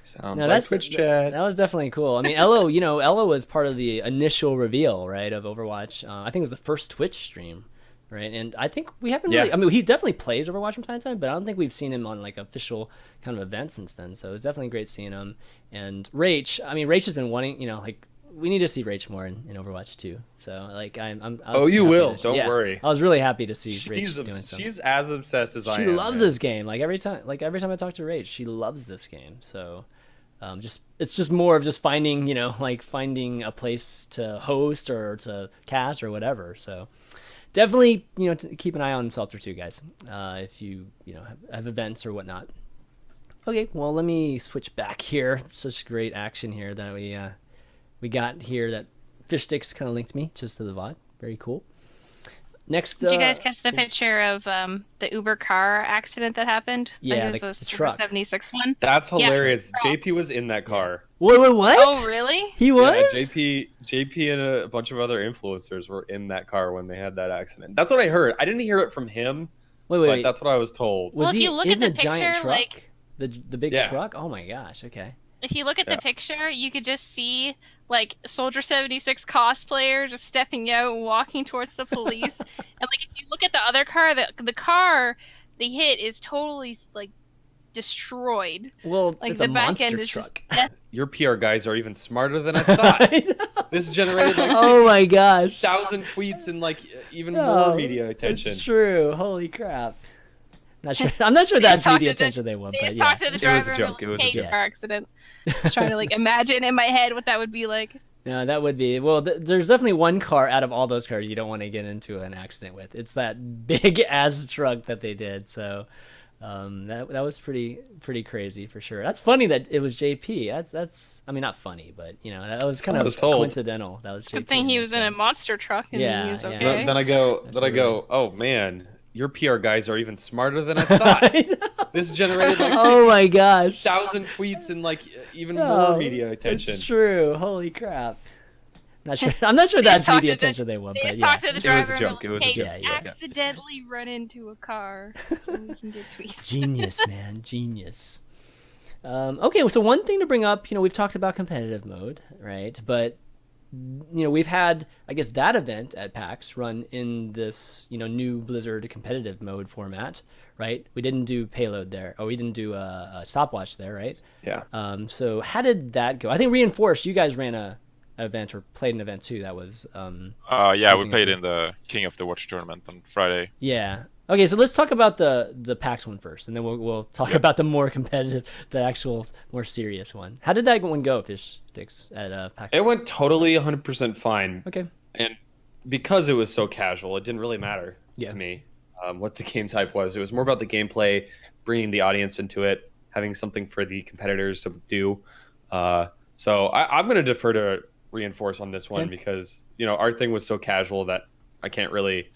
Speaker 2: Sounds like Twitch chat.
Speaker 1: That was definitely cool. I mean, Elo was part of the initial reveal, right, of Overwatch. I think it was the first Twitch stream, right? And I think we haven't really. I mean, he definitely plays Overwatch from time to time, but I don't think we've seen him on like official kind of events since then. So it's definitely great seeing him. And Rach, I mean, Rach has been wanting, like we need to see Rach more in Overwatch too. So like I was
Speaker 2: you
Speaker 1: happy
Speaker 2: will.
Speaker 1: to-
Speaker 2: Don't
Speaker 1: yeah,
Speaker 2: worry.
Speaker 1: I was really happy to see Rach doing something.
Speaker 2: She's as obsessed as I am.
Speaker 1: She loves
Speaker 2: man.
Speaker 1: this game. Like every time I talk to Rach, she loves this game. So it's just more of just finding, like finding a place to host or to cast or whatever. So definitely, keep an eye on Salter too, guys. If you have events or whatnot. Okay, well, let me switch back here. Such great action here that we got here that FishStix kind of linked me just to the VOD. Very cool. Next,
Speaker 3: did you guys catch the picture of the Uber car accident that happened?
Speaker 1: Yeah,
Speaker 3: I think it
Speaker 1: the
Speaker 3: was the
Speaker 1: truck.
Speaker 3: Super 76 one.
Speaker 2: That's
Speaker 3: Yeah.
Speaker 2: hilarious. JP was in that car.
Speaker 1: Wait, what?
Speaker 3: Oh, really?
Speaker 1: He was?
Speaker 2: Yeah, JP and a bunch of other influencers were in that car when they had that accident. That's what I heard. I didn't hear it from him,
Speaker 1: Wait.
Speaker 2: but that's what I was told.
Speaker 1: Was
Speaker 3: Well, if
Speaker 1: he
Speaker 3: you look
Speaker 1: in
Speaker 3: at the
Speaker 1: a giant
Speaker 3: picture,
Speaker 1: truck?
Speaker 3: like-
Speaker 1: the big
Speaker 2: Yeah.
Speaker 1: truck? Oh my gosh, okay.
Speaker 3: If you look at
Speaker 2: Yeah.
Speaker 3: the picture, you could just see like Soldier 76 cosplayer just stepping out and walking towards the police. And like if you look at the other car, the car they hit is totally like destroyed.
Speaker 1: Well,
Speaker 3: Like
Speaker 1: it's
Speaker 3: the
Speaker 1: a
Speaker 3: back
Speaker 1: monster
Speaker 3: end is
Speaker 1: truck.
Speaker 3: just
Speaker 2: Your PR guys are even smarter than I thought.
Speaker 1: I know.
Speaker 2: This generated like
Speaker 1: Oh my gosh.
Speaker 2: 1,000 tweets and like even
Speaker 1: No,
Speaker 2: more media attention.
Speaker 1: It's true. Holy crap. Not sure. I'm not sure
Speaker 3: They
Speaker 1: that's
Speaker 3: just
Speaker 1: media
Speaker 3: talked to the-
Speaker 1: attention they want,
Speaker 3: they
Speaker 1: but
Speaker 3: just
Speaker 1: yeah.
Speaker 3: talked to the
Speaker 2: It was a
Speaker 3: driver and
Speaker 2: joke,
Speaker 3: they're
Speaker 2: it was
Speaker 3: like,
Speaker 2: a
Speaker 3: "Hey,
Speaker 2: joke."
Speaker 3: car accident." Just trying to like imagine in my head what that would be like.
Speaker 1: No, that would be well. There's definitely one car out of all those cars you don't want to get into an accident with. It's that big ass truck that they did. So that was pretty crazy for sure. That's funny that it was JP. That's I mean not funny, but that was kind
Speaker 2: I
Speaker 1: of
Speaker 2: was told.
Speaker 1: coincidental. That was JP.
Speaker 3: Good thing he was in a
Speaker 1: sense.
Speaker 3: monster truck and
Speaker 1: Yeah,
Speaker 3: he was
Speaker 1: yeah.
Speaker 3: okay.
Speaker 2: Then I go,
Speaker 1: Absolutely.
Speaker 2: oh man, your PR guys are even smarter than I thought.
Speaker 1: I know.
Speaker 2: This generated like
Speaker 1: Oh my gosh.
Speaker 2: 1,000 tweets and like even
Speaker 1: No,
Speaker 2: more media attention.
Speaker 1: It's true. Holy crap. Not sure. I'm not sure
Speaker 3: They
Speaker 1: that's
Speaker 3: just talked
Speaker 1: media
Speaker 3: to the-
Speaker 1: attention they want,
Speaker 3: They
Speaker 1: but
Speaker 3: just
Speaker 1: yeah.
Speaker 3: talked to the
Speaker 2: It was
Speaker 3: driver
Speaker 2: a
Speaker 3: and
Speaker 2: joke,
Speaker 3: they're
Speaker 2: it was
Speaker 3: like,
Speaker 2: a
Speaker 3: "Hey,
Speaker 1: joke.
Speaker 3: just
Speaker 1: Yeah, yeah.
Speaker 3: accidentally run into a car so we can get tweets."
Speaker 1: Genius, man, genius. Okay, so one thing to bring up, we've talked about competitive mode, right? But we've had, I guess, that event at PAX run in this, new Blizzard competitive mode format, right? We didn't do payload there, or we didn't do a stopwatch there, right?
Speaker 2: Yeah.
Speaker 1: So how did that go? I think Reinforced, you guys ran a event or played an event too. That was
Speaker 4: Yeah, we
Speaker 1: using it
Speaker 4: played
Speaker 1: too.
Speaker 4: in the King of the Watch tournament on Friday.
Speaker 1: Yeah. Okay, so let's talk about the PAX one first, and then we'll talk about the more competitive, the actual more serious one. How did that one go, FishStix, at PAX?
Speaker 2: It went totally 100% fine.
Speaker 1: Okay.
Speaker 2: And because it was so casual, it didn't really matter
Speaker 1: Yeah.
Speaker 2: to me what the game type was. It was more about the gameplay, bringing the audience into it, having something for the competitors to do. So I'm going to defer to Reinforce on this one
Speaker 1: Okay.
Speaker 2: because our thing was so casual that I can't really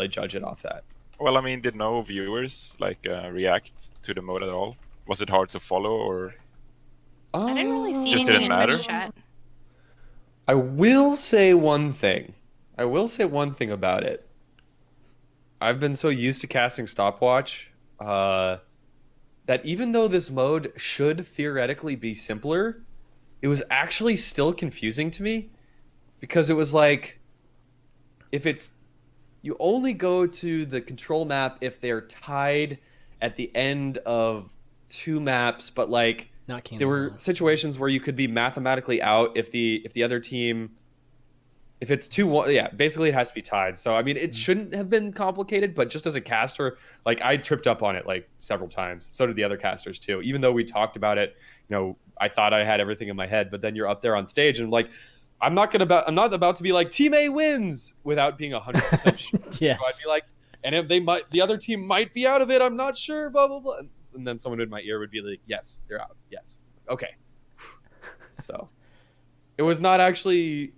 Speaker 2: judge it off that.
Speaker 4: Well, I mean, did no viewers react to the mode at all? Was it hard to follow, or
Speaker 3: I didn't really see
Speaker 4: Just
Speaker 3: anything
Speaker 4: didn't
Speaker 3: in Twitch
Speaker 4: matter?
Speaker 3: chat.
Speaker 2: I will say one thing. About it. I've been so used to casting stopwatch that even though this mode should theoretically be simpler, it was actually still confusing to me because it was like you only go to the control map if they're tied at the end of two maps, but like
Speaker 1: Not King.
Speaker 2: there were situations where you could be mathematically out if the other team, if it's 2-1, yeah, basically it has to be tied. So I mean, it shouldn't have been complicated, but just as a caster, like I tripped up on it like several times. So did the other casters too. Even though we talked about it, I thought I had everything in my head, but then you're up there on stage and like, I'm not about to be like Team A wins without being 100% sure.
Speaker 1: Yes.
Speaker 2: So I'd be like, and if the other team might be out of it, I'm not sure, blah blah blah. And then someone in my ear would be like, "Yes, they're out. Yes, okay." So it was not actually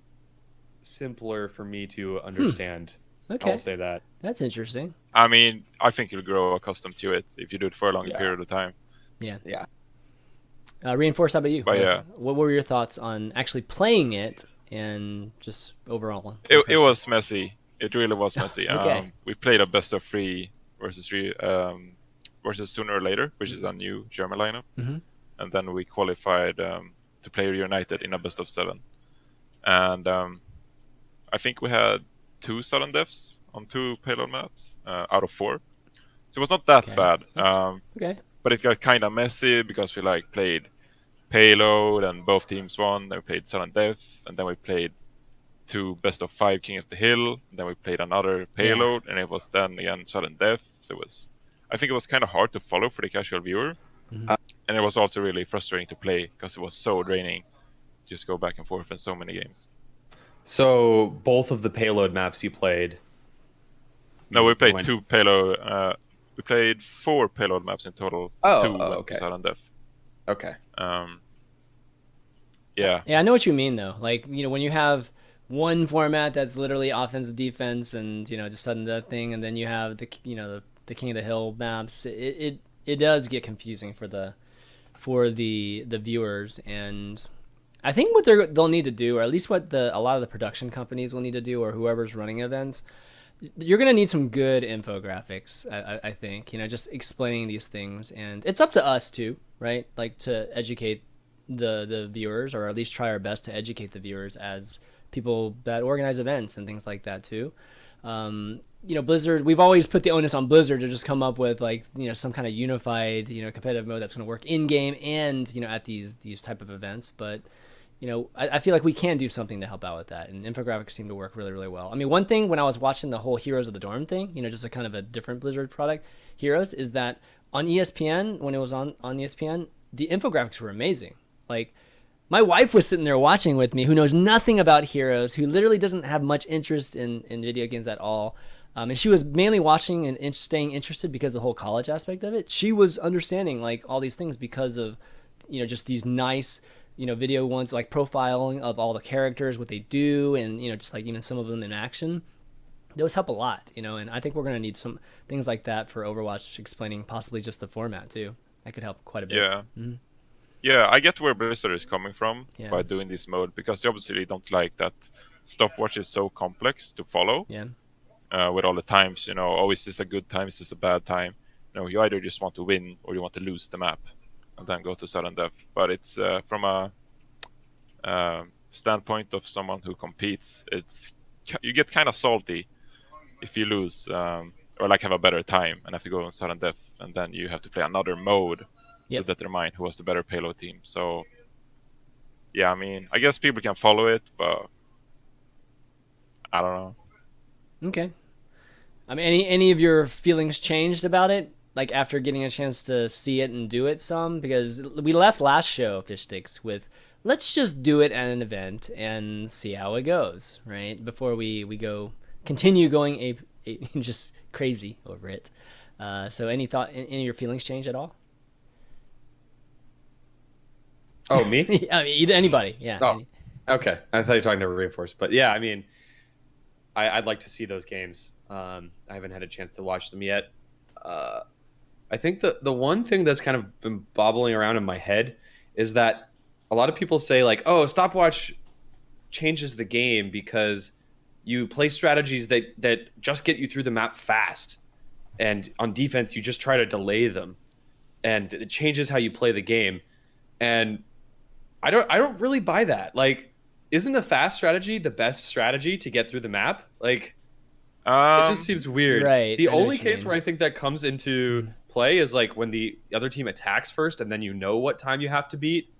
Speaker 2: simpler for me to understand.
Speaker 1: Okay.
Speaker 2: I'll say that.
Speaker 1: That's interesting.
Speaker 4: I mean, I think you'll grow accustomed to it if you do it for a longer
Speaker 2: Yeah.
Speaker 4: period of time.
Speaker 1: Yeah.
Speaker 2: Yeah.
Speaker 1: Reinforce, how about you?
Speaker 4: But yeah.
Speaker 1: What were your thoughts on actually playing it and just overall?
Speaker 4: It
Speaker 1: impression?
Speaker 4: was messy. It really was messy.
Speaker 1: Okay.
Speaker 4: We played a best of 3 versus 3 versus Sooner or Later, which is a new German lineup,
Speaker 1: Mhm.
Speaker 4: and then we qualified to play United in a best of 7. And I think we had 2 sudden deaths on 2 payload maps out of 4. So it was not that
Speaker 1: Okay.
Speaker 4: bad.
Speaker 1: Okay.
Speaker 4: But it got kind of messy because we like played payload and both teams won. Then we played sudden death, and then we played 2 best of 5 King of the Hill. And then we played another payload, and it was then again sudden death. So I think it was kind of hard to follow for the casual viewer, and it was also really frustrating to play because it was so draining. Just go back and forth in so many games.
Speaker 2: So both of the payload maps you played.
Speaker 4: No, we played
Speaker 2: went-
Speaker 4: 2 payload. We played 4 payload maps in total. 2 went
Speaker 2: okay.
Speaker 4: to sudden death.
Speaker 2: Okay.
Speaker 4: Yeah.
Speaker 1: Yeah, I know what you mean though. Like, when you have one format that's literally offensive defense and, just sudden death thing, and then you have the King of the Hill maps, it does get confusing for the viewers. And I think what they'll need to do, or at least what a lot of the production companies will need to do, or whoever's running events, you're going to need some good infographics, I think, just explaining these things. And it's up to us too, right? Like, to educate the viewers, or at least try our best to educate the viewers as people that organize events and things like that too. Blizzard, we've always put the onus on Blizzard to just come up with some kind of unified, competitive mode that's going to work in game and, at these type of events. But, I feel like we can do something to help out with that. And infographics seem to work really, really well. I mean, one thing when I was watching the whole Heroes of the Dorm thing, just a kind of a different Blizzard product, Heroes, is that on ESPN, when it was on ESPN, the infographics were amazing. Like, my wife was sitting there watching with me, who knows nothing about Heroes, who literally doesn't have much interest in video games at all. And she was mainly watching and staying interested because of the whole college aspect of it. She was understanding like all these things because of, just these nice, video ones, like profiling of all the characters, what they do, and, just like even some of them in action. Those help a lot, and I think we're going to need some things like that for Overwatch, explaining possibly just the format too. That could help quite a bit.
Speaker 4: Yeah.
Speaker 1: Mm-hmm.
Speaker 4: Yeah, I get where Blizzard is coming from
Speaker 1: Yeah.
Speaker 4: by doing this mode, because they obviously don't like that stopwatch is so complex to follow.
Speaker 1: Yeah.
Speaker 4: With all the times, is this a good time, is this a bad time? You either just want to win or you want to lose the map and then go to sudden death. But it's from a standpoint of someone who competes, you get kind of salty if you lose or like have a better time and have to go on sudden death, and then you have to play another mode to determine who was the better payload team. So yeah, I mean, I guess people can follow it, but I don't know.
Speaker 1: Okay. I mean, any of your feelings changed about it, like after getting a chance to see it and do it some? Because we left last show, FishStix, with let's just do it at an event and see how it goes, right? Before we continue going just crazy over it. So any of your feelings change at all?
Speaker 2: Oh, me?
Speaker 1: I mean, anybody, yeah.
Speaker 2: Oh, okay. I thought you were talking to Reinforce, but yeah, I mean, I'd like to see those games. I haven't had a chance to watch them yet. I think the one thing that's kind of been bobbling around in my head is that a lot of people say like, oh, stopwatch changes the game because you play strategies that just get you through the map fast, and on defense you just try to delay them, and it changes how you play the game. And I don't really buy that. Like, isn't a fast strategy the best strategy to get through the map? Like, it just seems weird.
Speaker 1: Right.
Speaker 2: The only case where I think that comes into play is like when the other team attacks first, and then you know what time you have to beat.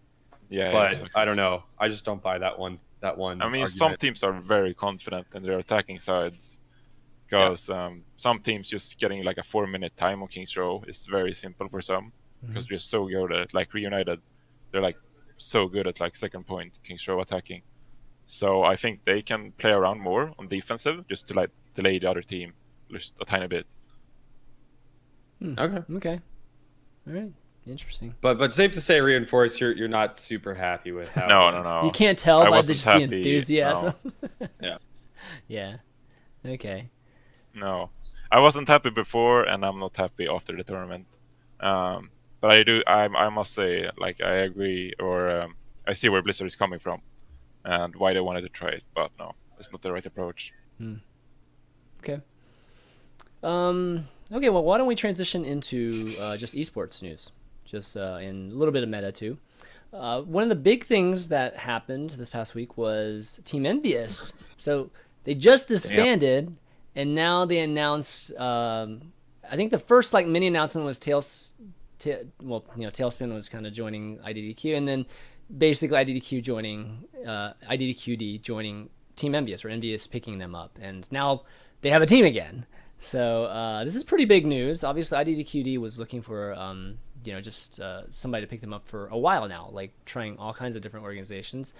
Speaker 4: Yeah,
Speaker 2: but
Speaker 4: exactly.
Speaker 2: I don't know. I just don't buy that one. I mean,
Speaker 4: argument. Some teams are very confident in their attacking sides, because some teams just getting like a 4-minute time on King's Row is very simple for some, because they're so good at like Reunited. They're like so good at like second point King's Row attacking. So I think they can play around more on defensive just to like delay the other team just a tiny bit.
Speaker 2: Okay.
Speaker 1: All right. Interesting.
Speaker 2: But safe to say, Reinforce, you're not super happy with how.
Speaker 4: No.
Speaker 1: You can't tell
Speaker 4: I
Speaker 1: by
Speaker 4: wasn't
Speaker 1: just the
Speaker 4: happy,
Speaker 1: enthusiasm.
Speaker 2: No. Yeah.
Speaker 1: Yeah. Okay.
Speaker 4: No, I wasn't happy before, and I'm not happy after the tournament. But I must say, like, I agree, or I see where Blizzard is coming from, and why they wanted to try it. But no, it's not the right approach.
Speaker 1: Okay. Okay. Well, why don't we transition into just esports news, just in a little bit of meta too. One of the big things that happened this past week was Team Envious. So They just disbanded, and now they announced. I think the first like mini announcement was Tailspin was kind of joining IDDQ, and then basically IDDQ joining IDDQD joining Team Envious, or Envious picking them up, and now they have a team again. So this is pretty big news. Obviously, IDDQD was looking for just somebody to pick them up for a while now, like trying all kinds of different organizations.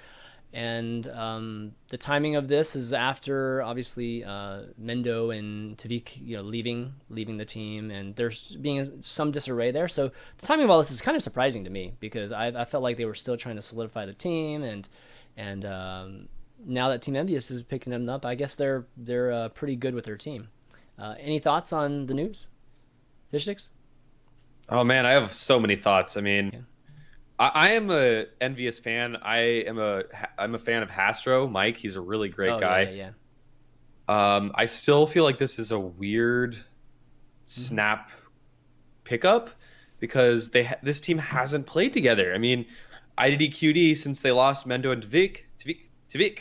Speaker 1: And the timing of this is after obviously Mendo and Tavik, leaving the team, and there's being some disarray there. So the timing of all this is kind of surprising to me, because I felt like they were still trying to solidify the team, and now that Team Envious is picking them up, I guess they're pretty good with their team. Any thoughts on the news, FishStix?
Speaker 2: Oh man, I have so many thoughts. I mean.
Speaker 1: Yeah.
Speaker 2: I am a Envious fan. I'm a fan of Hastro, Mike. He's a really great guy.
Speaker 1: Yeah.
Speaker 2: I still feel like this is a weird snap pickup, because this team hasn't played together. I mean, IDDQD, since they lost Mendo and Tavik,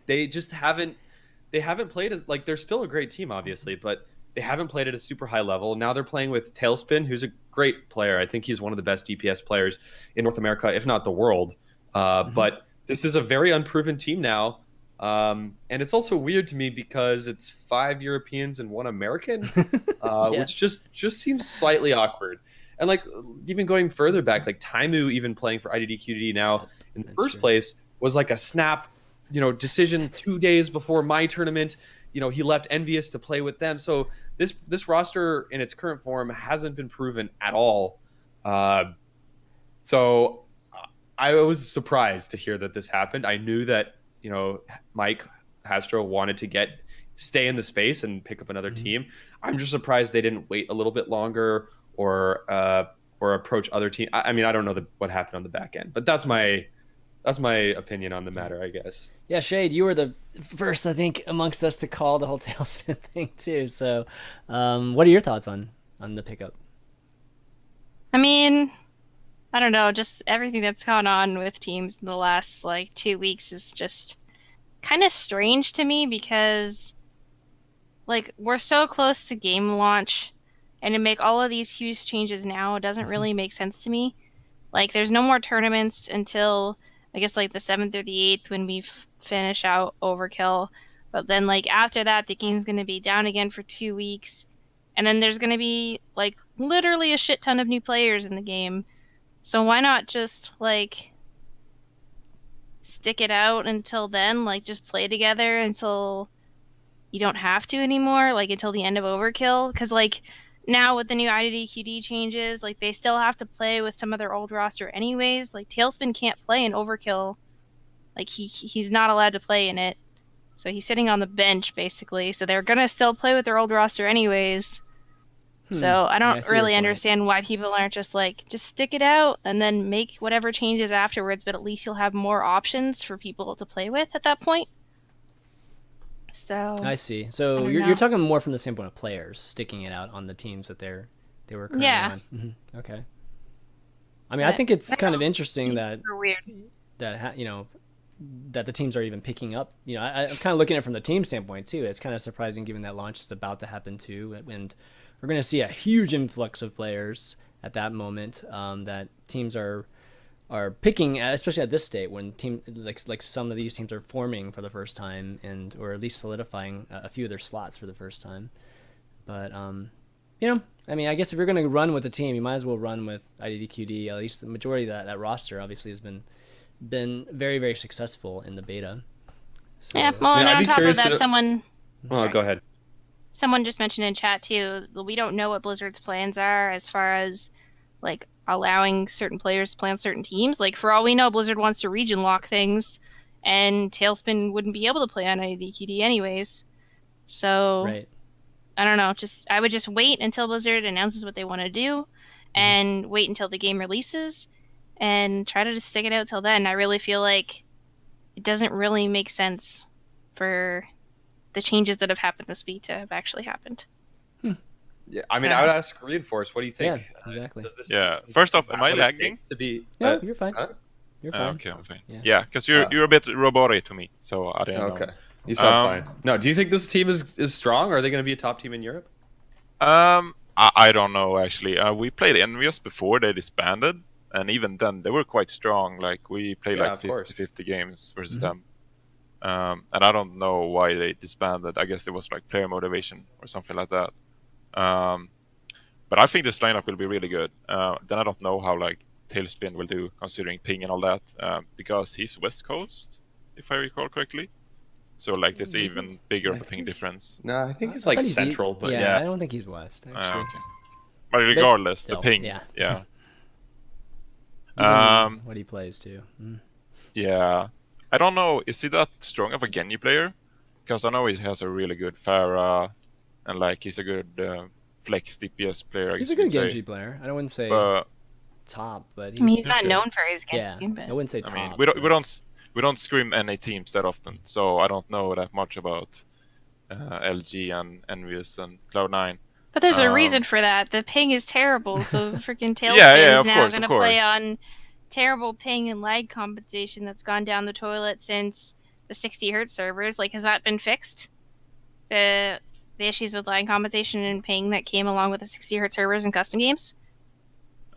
Speaker 2: they just haven't played as, like, they're still a great team, obviously, but they haven't played at a super high level. Now they're playing with Tailspin, who's a great player. I think he's one of the best DPS players in North America, if not the world. But this is a very unproven team now. And it's also weird to me because it's 5 Europeans and 1 American, which just seems slightly awkward. And like, even going further back, like Taimu even playing for IDDQD now in the first place was like a snap, decision 2 days before my tournament. He left Envious to play with them. So this roster in its current form hasn't been proven at all. So I was surprised to hear that this happened. I knew that, Mike Hastro wanted to stay in the space and pick up another team. I'm just surprised they didn't wait a little bit longer or approach other teams. I mean, I don't know what happened on the back end, but that's my opinion on the matter, I guess.
Speaker 1: Yeah, Shayed, you were the first, I think, amongst us to call the whole Tailspin thing too. So, what are your thoughts on the pickup?
Speaker 3: I mean, I don't know. Just everything that's gone on with teams in the last 2 weeks is just kind of strange to me, because we're so close to game launch, and to make all of these huge changes now doesn't really make sense to me. There's no more tournaments until I guess the 7th or the 8th, when we finish out Overkill. But then after that, the game's going to be down again for 2 weeks. And then there's going to be literally a shit ton of new players in the game. So why not just stick it out until then? Just play together until you don't have to anymore, until the end of Overkill. Because now with the new IDDQD changes, they still have to play with some of their old roster anyways. Tailspin can't play in Overkill. He's not allowed to play in it. So he's sitting on the bench, basically. So they're going to still play with their old roster anyways. So I don't really understand why people aren't just just stick it out and then make whatever changes afterwards, but at least you'll have more options for people to play with at that point. So
Speaker 1: I see. So you're talking more from the standpoint of players sticking it out on the teams that they were currently on. Mm-hmm. Okay. I mean, I think it's kind of interesting that that the teams are even picking up. I'm kind of looking at it from the team standpoint too. It's kind of surprising given that launch is about to happen too, and we're going to see a huge influx of players at that moment. That teams are picking, especially at this state when some of these teams are forming for the first time, or at least solidifying a few of their slots for the first time. But I mean, I guess if you're going to run with a team, you might as well run with IDDQD. At least the majority of that roster obviously has been very, very successful in the beta. So,
Speaker 3: yeah, well, and on top of that,
Speaker 2: go ahead.
Speaker 3: Someone just mentioned in chat too, we don't know what Blizzard's plans are as far as allowing certain players to play on certain teams. For all we know, Blizzard wants to region lock things, and Tailspin wouldn't be able to play on IDDQD anyways. So
Speaker 1: right.
Speaker 3: I don't know. I would just wait until Blizzard announces what they want to do, and wait until the game releases, and try to just stick it out till then. I really feel like it doesn't really make sense for the changes that have happened this week to have actually happened.
Speaker 2: Yeah, I mean, I would ask Reinforce, what do you think?
Speaker 1: Yeah, exactly.
Speaker 4: First off, am I lagging?
Speaker 1: No, you're fine.
Speaker 2: Huh?
Speaker 1: You're fine.
Speaker 4: Okay, I'm fine. Yeah, because you're a bit robotic to me, so I didn't know.
Speaker 2: You sound fine. No, do you think this team is strong? Are they going to be a top team in Europe?
Speaker 4: I don't know actually. We played Envious before they disbanded, and even then they were quite strong. Like we played
Speaker 2: Yeah,
Speaker 4: like
Speaker 2: of course.
Speaker 4: 50-50 games versus them. And I don't know why they disbanded. I guess it was like player motivation or something like that. But I think this lineup will be really good. Then I don't know how like Tailspin will do considering ping and all that, because he's West Coast, if I recall correctly. So like that's even bigger of a ping difference.
Speaker 2: No, I think it's
Speaker 1: I
Speaker 2: like
Speaker 1: thought he's
Speaker 2: central, but
Speaker 1: yeah, I
Speaker 2: yeah.
Speaker 1: don't think he's West actually.
Speaker 4: Okay. But regardless,
Speaker 1: still,
Speaker 4: the ping.
Speaker 1: yeah.
Speaker 4: Yeah.
Speaker 1: Given what he plays too.
Speaker 4: Yeah. I don't know. Is he that strong of a Genji player? Because I know he has a really good Pharah, and like he's a good flex DPS player. I
Speaker 1: He's
Speaker 4: guess
Speaker 1: a good
Speaker 4: you could
Speaker 1: Genji
Speaker 4: say.
Speaker 1: player. I wouldn't say
Speaker 4: But
Speaker 1: top, but
Speaker 3: I mean, he's not
Speaker 1: good.
Speaker 3: known for his
Speaker 1: Yeah,
Speaker 3: game, but
Speaker 1: I wouldn't say
Speaker 4: I
Speaker 1: top.
Speaker 4: mean,
Speaker 1: but-
Speaker 4: we don't scrim NA teams that often, so I don't know that much about LG and Envious and Cloud9.
Speaker 3: But there's a reason for that. The ping is terrible, so freaking Tailspin
Speaker 4: Yeah,
Speaker 3: is
Speaker 4: of
Speaker 3: now
Speaker 4: course,
Speaker 3: going
Speaker 4: of
Speaker 3: to play
Speaker 4: course.
Speaker 3: on terrible ping and lag compensation that's gone down the toilet since the 60 hertz servers. Like, has that been fixed? The issues with lag compensation and ping that came along with the 60 hertz servers and custom games?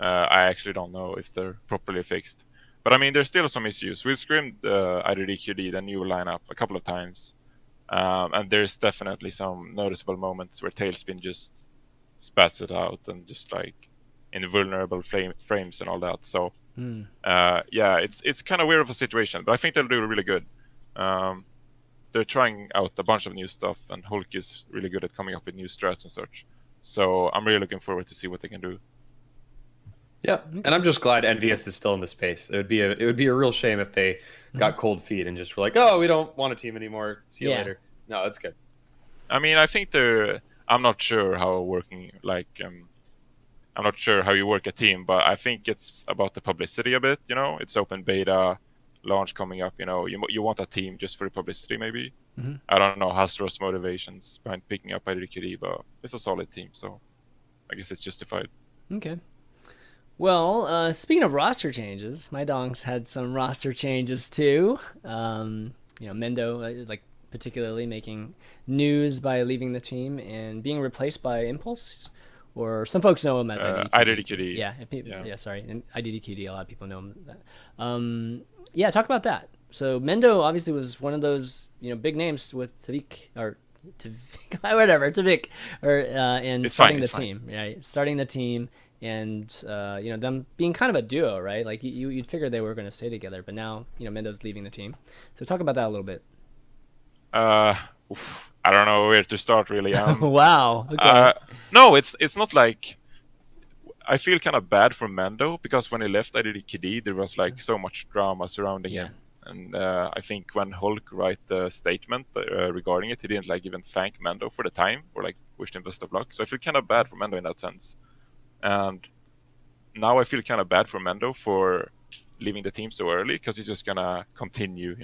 Speaker 4: I actually don't know if they're properly fixed. But I mean, there's still some issues. We've scrimmed IDDQD, the new lineup, a couple of times. And there's definitely some noticeable moments where Tailspin just spats it out and just like invulnerable frames and all that. So yeah, it's kind of weird of a situation, but I think they'll do really good. They're trying out a bunch of new stuff, and Hulk is really good at coming up with new strats and such. So I'm really looking forward to see what they can do.
Speaker 2: Yeah, and I'm just glad NVS is still in the space. It would be a real shame if they got cold feet and just were like, oh, we don't want a team anymore. See you later. No, that's good.
Speaker 4: I mean, I think I'm not sure how working like I'm not sure how you work a team, but I think it's about the publicity a bit. You know, it's open beta launch coming up. You know, you want a team just for the publicity, maybe. I don't know Hastro's motivations behind picking up IDQD, but it's a solid team, so I guess it's justified.
Speaker 1: Okay. Well, speaking of roster changes, my dongs had some roster changes too. Mendo, like particularly making news by leaving the team and being replaced by Impulse, or some folks know him as
Speaker 4: IDDQD.
Speaker 1: Yeah, sorry, and IDDQD. A lot of people know him. Yeah, talk about that. So Mendo obviously was one of those big names with Tavik or Tavik, whatever Tavik, or and starting the team, right? Starting the team. And them being kind of a duo, right? Like you'd figure they were going to stay together, but now Mendo's leaving the team. So talk about that a little bit.
Speaker 4: I don't know where to start really.
Speaker 1: Wow. Okay.
Speaker 4: No, it's not like I feel kind of bad for Mendo because when he left IDDQD, there was like so much drama surrounding him, and I think when Hulk wrote the statement regarding it, he didn't like even thank Mendo for the time or like wished him best of luck. So I feel kind of bad for Mendo in that sense. And now I feel kind of bad for Mendo for leaving the team so early because he's just gonna continue,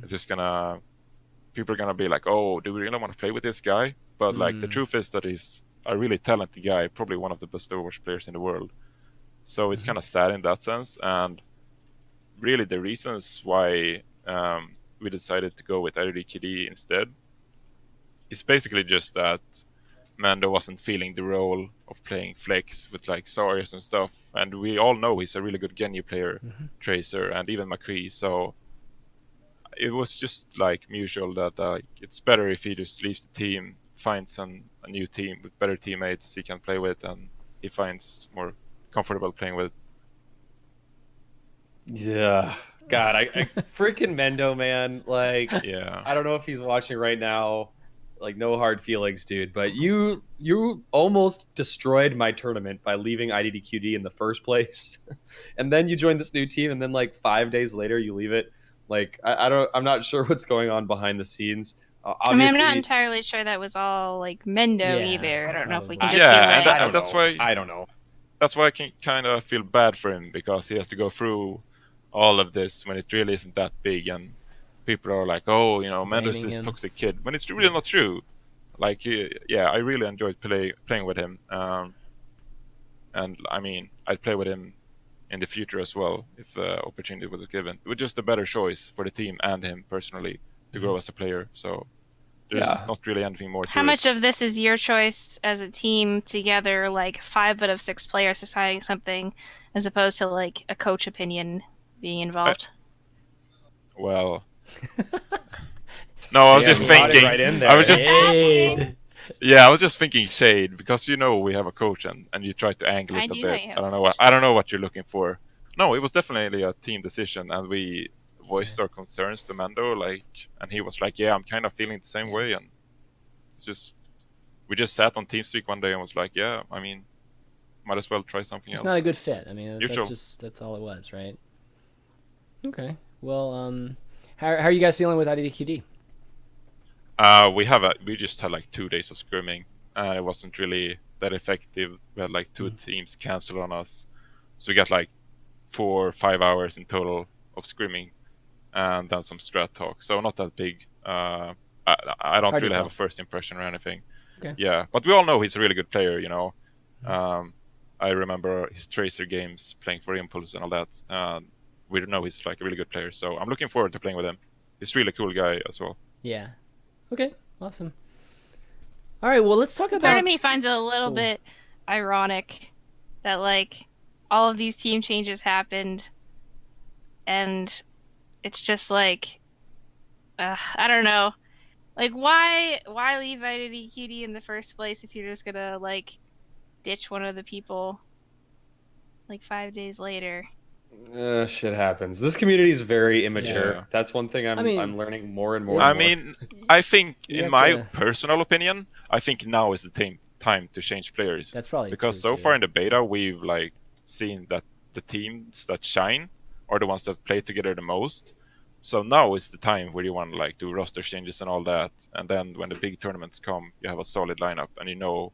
Speaker 4: It's just people are gonna be like, oh, do we really want to play with this guy? But like the truth is that he's a really talented guy, probably one of the best Overwatch players in the world. So it's kind of sad in that sense. And really the reasons why we decided to go with IDDQD instead is basically just that Mando wasn't feeling the role of playing flex with like Sarius and stuff, and we all know he's a really good Genji player, Tracer, and even McCree. So it was just like mutual that it's better if he just leaves the team, finds a new team with better teammates he can play with, and he finds more comfortable playing with.
Speaker 2: Yeah, God, I freaking Mendo, man. Like,
Speaker 4: Yeah,
Speaker 2: I don't know if he's watching right now. Like, no hard feelings, dude. But you almost destroyed my tournament by leaving IDDQD in the first place, and then you joined this new team, and then like 5 days later you leave it. Like, I'm not sure what's going on behind the scenes.
Speaker 3: I mean, I'm not entirely sure that was all like Mendo either. I don't know if we can just be like,
Speaker 4: and that's why
Speaker 2: I don't know.
Speaker 4: That's why I can kind of feel bad for him because he has to go through all of this when it really isn't that big, and people are like, oh, Mendo's this toxic kid, when it's really not true. Like, I really enjoyed playing with him, and I mean, I'd play with him in the future as well if the opportunity was given. It was just a better choice for the team and him personally to grow as a player. So there's not really anything more to
Speaker 3: How
Speaker 4: it.
Speaker 3: much of this is your choice as a team together, like 5 out of 6 players deciding something, as opposed to like a coach opinion being involved?
Speaker 4: Well, no, I was
Speaker 2: Yeah,
Speaker 4: just
Speaker 2: you got it
Speaker 4: thinking.
Speaker 2: right in there.
Speaker 4: I was just
Speaker 1: Shayed.
Speaker 4: Yeah, I was just thinking Shade, because we have a coach and you try to angle
Speaker 3: I
Speaker 4: it a
Speaker 3: do know
Speaker 4: bit.
Speaker 3: you.
Speaker 4: I don't know what you're looking for. No, it was definitely a team decision, and we voiced our concerns to Mando, and he was like, "Yeah, I'm kind of feeling the same way," and it's just we just sat on TeamSpeak one day and was like, "Yeah, I mean, might as well try something
Speaker 1: It's
Speaker 4: else."
Speaker 1: not a good fit. I mean,
Speaker 4: Usual.
Speaker 1: that's all it was, right? Okay. Well, how are you guys feeling with IDQD?
Speaker 4: We just had like 2 days of scrimming. It wasn't really that effective. We had like 2 teams cancel on us, so we got like 4 or 5 hours in total of scrimming, and then some strat talk. So not that big. I don't
Speaker 1: Hard to
Speaker 4: really have
Speaker 1: tell.
Speaker 4: a first impression or anything.
Speaker 1: Okay.
Speaker 4: Yeah, but we all know he's a really good player. I remember his Tracer games, playing for Impulse and all that. We know he's like a really good player, so I'm looking forward to playing with him. He's a really cool guy as well.
Speaker 1: Yeah. Okay. Awesome. All right. Well, let's talk about.
Speaker 3: Part of me finds it a little
Speaker 1: Cool.
Speaker 3: bit ironic that like all of these team changes happened, and it's just like I don't know, like why leave IDQD in the first place if you're just gonna like ditch one of the people like 5 days later.
Speaker 2: Shit happens. This community is very immature.
Speaker 4: Yeah.
Speaker 2: That's one thing I'm learning more and more.
Speaker 1: It's-
Speaker 2: and more.
Speaker 4: I mean, I think,
Speaker 1: You
Speaker 4: in
Speaker 1: have
Speaker 4: my
Speaker 1: to-
Speaker 4: personal opinion, I think now is the time to change players.
Speaker 1: That's probably
Speaker 4: Because
Speaker 1: true,
Speaker 4: so
Speaker 1: too.
Speaker 4: far in the beta, we've like seen that the teams that shine are the ones that play together the most. So now is the time where you want to like do roster changes and all that, and then when the big tournaments come, you have a solid lineup and you know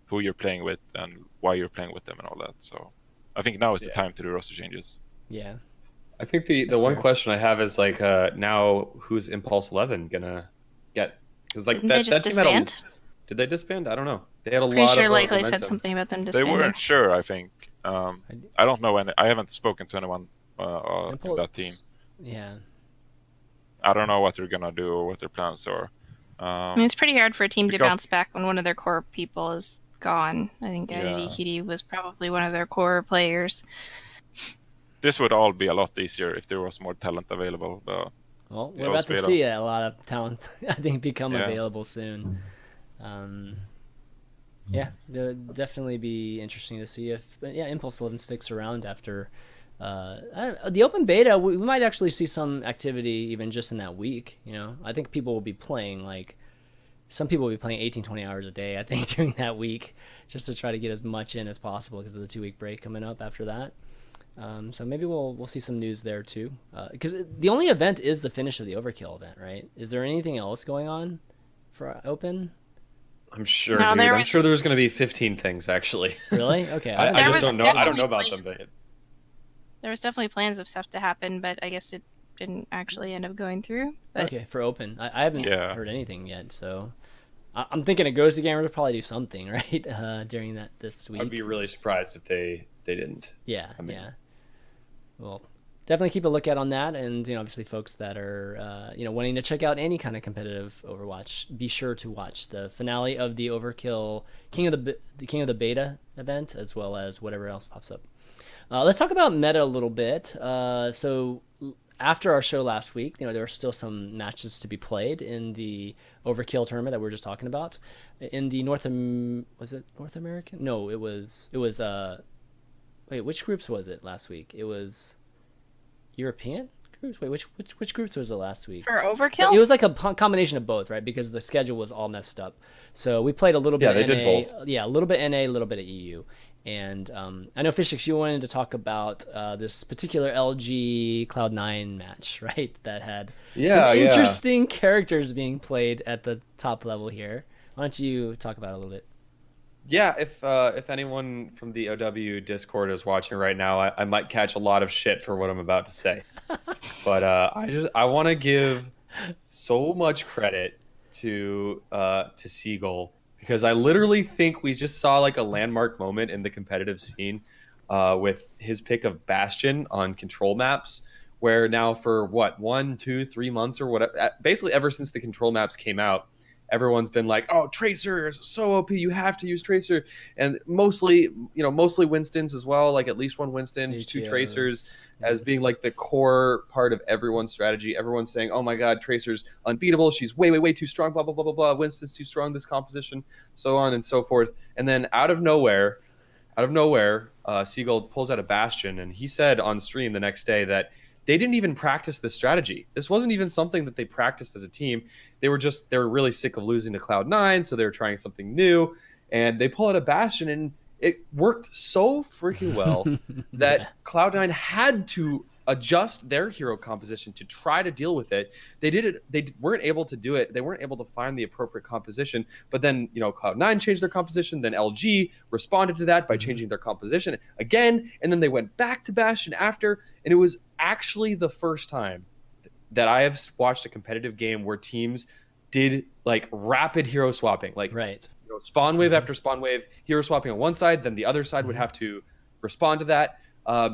Speaker 4: who you're playing with and why you're playing with them and all that. So I think now is the time to do roster changes.
Speaker 1: Yeah.
Speaker 2: I think the
Speaker 1: That's
Speaker 2: one
Speaker 1: fair.
Speaker 2: question I have is like now who's Impulse 11 gonna get? Because like
Speaker 3: Didn't they just
Speaker 2: that team had a,
Speaker 3: disband?
Speaker 2: did they disband? I don't know. They had a
Speaker 3: Pretty
Speaker 2: lot
Speaker 3: sure
Speaker 2: of
Speaker 3: Likely said
Speaker 2: momentum.
Speaker 3: something about them
Speaker 4: They
Speaker 3: disbanding.
Speaker 4: weren't sure, I think. I don't know any. I haven't spoken to anyone in
Speaker 1: Impulse-
Speaker 4: that team.
Speaker 1: Yeah.
Speaker 4: I don't know what they're gonna do or what their plans are.
Speaker 3: I mean, it's pretty hard for a team to
Speaker 4: Because-
Speaker 3: bounce back when one of their core people is gone. I think
Speaker 4: Yeah.
Speaker 3: IDQD was probably one of their core players.
Speaker 4: This would all be a lot easier if there was more talent available. But
Speaker 1: Well,
Speaker 4: Yeah,
Speaker 1: we're about to
Speaker 4: Beta.
Speaker 1: see a lot of talent, I think, become
Speaker 4: Yeah.
Speaker 1: available soon. Yeah, it'll definitely be interesting to see if Impulse 11 sticks around after the open beta. We might actually see some activity even just in that week. I think people will be playing some people will be playing 18, 20 hours a day, I think, during that week, just to try to get as much in as possible because of the 2-week break coming up after that. So maybe we'll see some news there too, because the only event is the finish of the Overkill event, right? Is there anything else going on for Open?
Speaker 2: I'm sure,
Speaker 3: No,
Speaker 2: dude.
Speaker 3: there
Speaker 2: I'm
Speaker 3: was-
Speaker 2: sure there's gonna be 15 things actually.
Speaker 1: Really? Okay.
Speaker 2: I
Speaker 3: There
Speaker 2: just
Speaker 3: was
Speaker 2: don't know. I don't
Speaker 3: definitely
Speaker 2: know about them.
Speaker 3: plans.
Speaker 2: But
Speaker 3: There was definitely plans of stuff to happen, but I guess it didn't actually end up going through. But
Speaker 1: Okay, for Open, I haven't
Speaker 4: Yeah.
Speaker 1: heard anything yet, so I'm thinking a Ghosty Gamer would probably do something, right? During this week.
Speaker 2: I'd be really surprised if they didn't.
Speaker 1: Yeah,
Speaker 2: I mean-
Speaker 1: yeah. Well, definitely keep a lookout on that, and obviously, folks that are wanting to check out any kind of competitive Overwatch, be sure to watch the finale of the Overkill King of the Beta event, as well as whatever else pops up. Let's talk about meta a little bit. So after our show last week, there were still some matches to be played in the Overkill tournament that we were just talking about. In the was it North American? No, it was. Wait, which groups was it last week? It was European groups. Wait, which groups was it last week?
Speaker 3: for Overkill,
Speaker 1: It was like a combination of both, right? Because the schedule was all messed up. So we played a little bit.
Speaker 2: Yeah,
Speaker 1: of
Speaker 2: they
Speaker 1: NA,
Speaker 2: did both.
Speaker 1: Yeah, a little bit NA, a little bit of EU. And I know FishStix, you wanted to talk about this particular LG Cloud9 match, right? That had
Speaker 2: Yeah,
Speaker 1: some
Speaker 2: yeah.
Speaker 1: interesting characters being played at the top level here. Why don't you talk about it a little bit?
Speaker 2: Yeah, if anyone from the OW Discord is watching right now, I might catch a lot of shit for what I'm about to say. But I want to give so much credit to Seagull, because I literally think we just saw like a landmark moment in the competitive scene with his pick of Bastion on control maps, where now for what, 1, 2, 3 months or whatever, basically ever since the control maps came out, everyone's been like, oh, Tracer is so OP, you have to use Tracer. And mostly Winston's as well, like at least one Winston,
Speaker 1: ATOs.
Speaker 2: 2 Tracers, as being like the core part of everyone's strategy. Everyone's saying, oh my God, Tracer's unbeatable. She's way, way, way too strong, blah, blah, blah, blah, blah. Winston's too strong, this composition, so on and so forth. And then out of nowhere, Seagull pulls out a Bastion, and he said on stream the next day that they didn't even practice this strategy. This wasn't even something that they practiced as a team. They were really sick of losing to Cloud9, so they were trying something new. And they pull out a Bastion, and it worked so freaking well that Cloud9 had to adjust their hero composition to try to deal with it. They did it. They weren't able to do it. They weren't able to find the appropriate composition. But then, Cloud9 changed their composition. Then LG responded to that by changing their composition again. And then they went back to Bastion after. And it was actually the first time that I have watched a competitive game where teams did like rapid hero swapping, like
Speaker 1: right.
Speaker 2: Spawn wave after spawn wave, hero swapping on one side, then the other side would have to respond to that.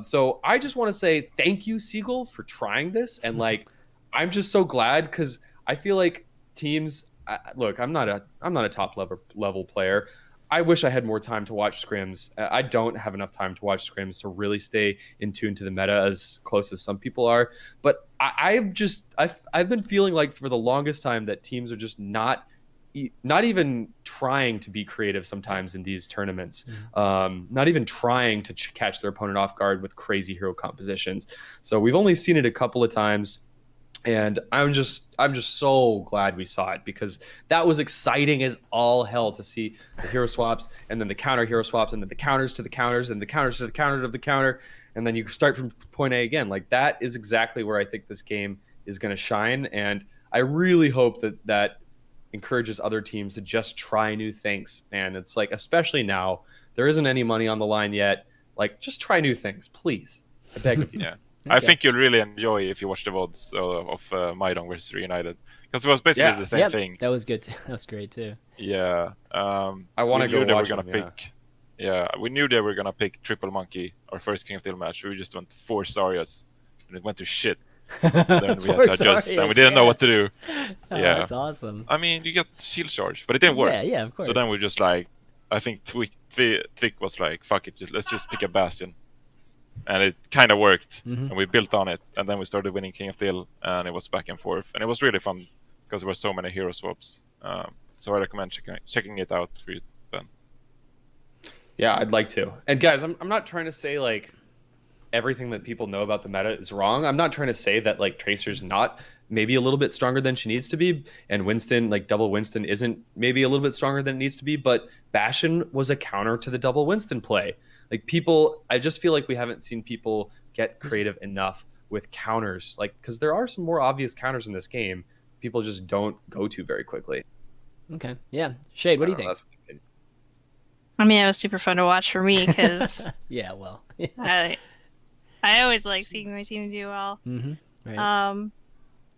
Speaker 2: So I just want to say thank you, Seagull, for trying this. And like, I'm just so glad, because I feel like teams, look, I'm not a top level player. I wish I had more time to watch scrims. I don't have enough time to watch scrims to really stay in tune to the meta as close as some people are. But I've been feeling like for the longest time that teams are just not even trying to be creative sometimes in these tournaments, not even trying to catch their opponent off guard with crazy hero compositions. So we've only seen it a couple of times, and I'm just so glad we saw it, because that was exciting as all hell to see the hero swaps, and then the counter hero swaps, and then the counters to the counters, and the counters to the counter of the counter, and then you start from point A again. Like, that is exactly where I think this game is going to shine, and I really hope that encourages other teams to just try new things. Man, it's like, especially now, there isn't any money on the line yet. Like, just try new things, please. I beg of you.
Speaker 4: Yeah.
Speaker 1: Okay.
Speaker 4: I think you'll really enjoy if you watch the VODs of Maidong versus Reunited, because it was basically the same thing.
Speaker 1: That was good. That was great too.
Speaker 4: Yeah.
Speaker 2: I want to go watch them,
Speaker 4: we knew they were gonna pick Triple Monkey, our first King of Steel match. We just went 4 Zarias, and it went to shit. Then we had to adjust, and we didn't know what to do. Yeah,
Speaker 1: that's awesome.
Speaker 4: I mean, you got shield charge, but it didn't work.
Speaker 1: Yeah, of course.
Speaker 4: So then we just like, I think Twick was like, fuck it, let's just pick a Bastion. And it kind of worked, and we built on it, and then we started winning King of Steel, and it was back and forth, and it was really fun because there were so many hero swaps. So I recommend checking it out for you, Ben.
Speaker 2: Yeah, I'd like to. And guys, I'm not trying to say like everything that people know about the meta is wrong. I'm not trying to say that like Tracer's not maybe a little bit stronger than she needs to be, and Winston, like double Winston, isn't maybe a little bit stronger than it needs to be, but Bastion was a counter to the double Winston play. Like, people, I just feel like we haven't seen people get creative enough with counters, like, because there are some more obvious counters in this game people just don't go to very quickly.
Speaker 1: Okay, yeah. Shayed, what do you think?
Speaker 3: I mean, it was super fun to watch for me, because
Speaker 1: yeah, well,
Speaker 3: I always like seeing my team do well.
Speaker 1: Right.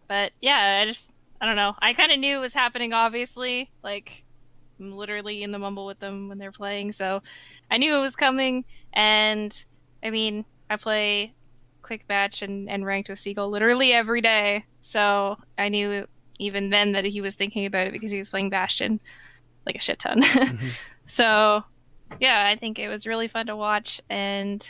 Speaker 3: But yeah, I don't know. I kind of knew it was happening, obviously. Like, I'm literally in the mumble with them when they're playing, so I knew it was coming. And I mean, I play quick batch and ranked with Seagull literally every day, so I knew even then that he was thinking about it, because he was playing Bastion like a shit ton. So yeah, I think it was really fun to watch, and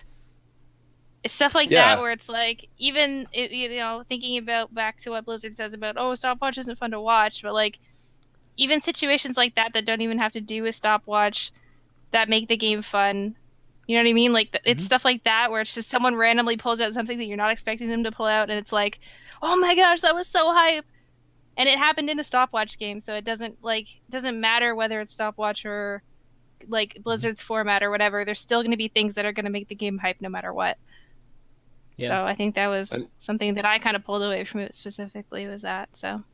Speaker 3: it's stuff like that where it's like, even thinking about back to what Blizzard says about, oh, stopwatch isn't fun to watch, but like, even situations like that don't even have to do with stopwatch, that make the game fun. You know what I mean? Like, it's stuff like that where it's just someone randomly pulls out something that you're not expecting them to pull out, and it's like, oh my gosh, that was so hype. And it happened in a stopwatch game, so it doesn't matter whether it's stopwatch or like Blizzard's format or whatever. There's still going to be things that are going to make the game hype no matter what. Yeah. So I think that was something that I kind of pulled away from it specifically, was that. So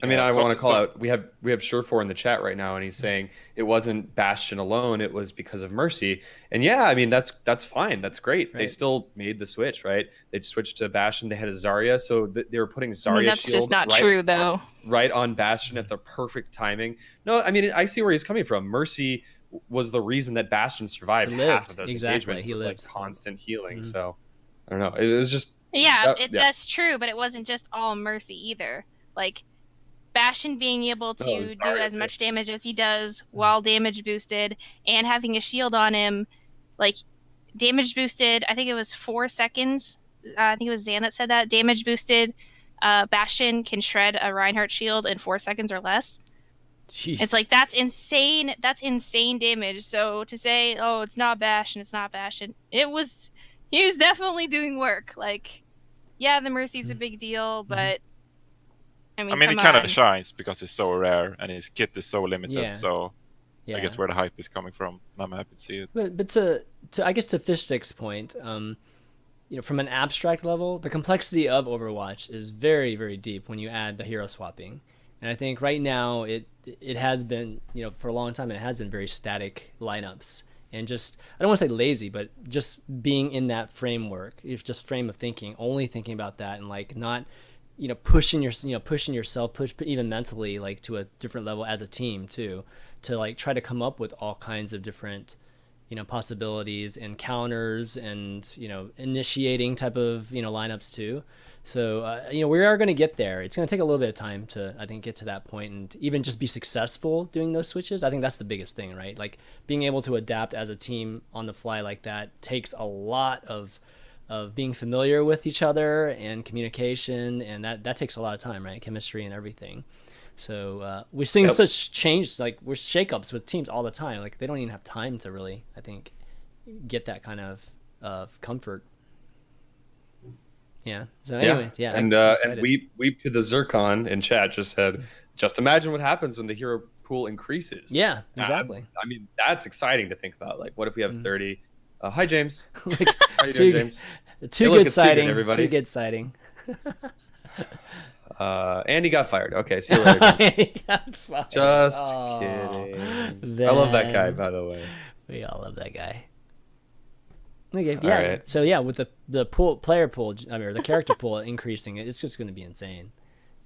Speaker 2: I mean, I want to call out, we have Surefour in the chat right now, and he's saying it wasn't Bastion alone, it was because of Mercy. And yeah, I mean, that's fine, that's great. Right. They still made the switch, right? They switched to Bastion, they had a Zarya, so they were putting Zarya
Speaker 3: that's just not true, though.
Speaker 2: Right on Bastion at the perfect timing. No, I mean, I see where he's coming from. Mercy was the reason that Bastion survived half of those engagements. He was like constant healing. So I don't know. It was just
Speaker 3: Yeah,
Speaker 2: Yep, yeah.
Speaker 3: that's true, but it wasn't just all Mercy either. Like, Bastion being able
Speaker 2: Oh,
Speaker 3: to do
Speaker 2: Zarya
Speaker 3: as
Speaker 2: too.
Speaker 3: much damage as he does while damage boosted and having a shield on him, like, damage boosted, I think it was 4 seconds. I think it was Zan that said that. Damage boosted Bastion can shred a Reinhardt shield in 4 seconds or less.
Speaker 1: Jeez.
Speaker 3: It's like, that's insane. That's insane damage. So to say, oh, it's not Bastion, he was definitely doing work. Like, yeah, the Mercy's a big deal, but I mean,
Speaker 4: it kind of shines because it's so rare and his kit is so limited.
Speaker 1: Yeah.
Speaker 4: So
Speaker 1: Yeah.
Speaker 4: I get where the hype is coming from. I'm happy to see it.
Speaker 1: But to I guess to FishStix point, from an abstract level, the complexity of Overwatch is very, very deep when you add the hero swapping. And I think right now it has been, for a long time, it has been very static lineups. And just, I don't want to say lazy, but just being in that framework, if just frame of thinking, only thinking about that and like not, pushing yourself, even mentally, like to a different level as a team too, to like try to come up with all kinds of different, possibilities and counters and, initiating type of, lineups too. So, we are going to get there. It's going to take a little bit of time to, I think, get to that point and even just be successful doing those switches. I think that's the biggest thing, right? Like being able to adapt as a team on the fly like that takes a lot of being familiar with each other and communication. And that takes a lot of time, right? Chemistry and everything. So we're seeing such change, like we're shakeups with teams all the time. Like they don't even have time to really, I think, get that kind of comfort. Yeah. So anyways, yeah.
Speaker 2: And weep to the Zircon in chat just said, just imagine what happens when the hero pool increases.
Speaker 1: Yeah, exactly.
Speaker 2: I mean, that's exciting to think about. Like, what if we have 30? Hi, James.
Speaker 1: Like,
Speaker 2: how you doing, James?
Speaker 1: Too good sighting. Too good sighting.
Speaker 2: Andy got fired. Okay, see you later.
Speaker 1: He got fired.
Speaker 2: Just kidding. I love that guy, by the way.
Speaker 1: We all love that guy. Okay, yeah.
Speaker 2: Right.
Speaker 1: So yeah, with the player pool, or the character pool increasing, it's just going to be insane.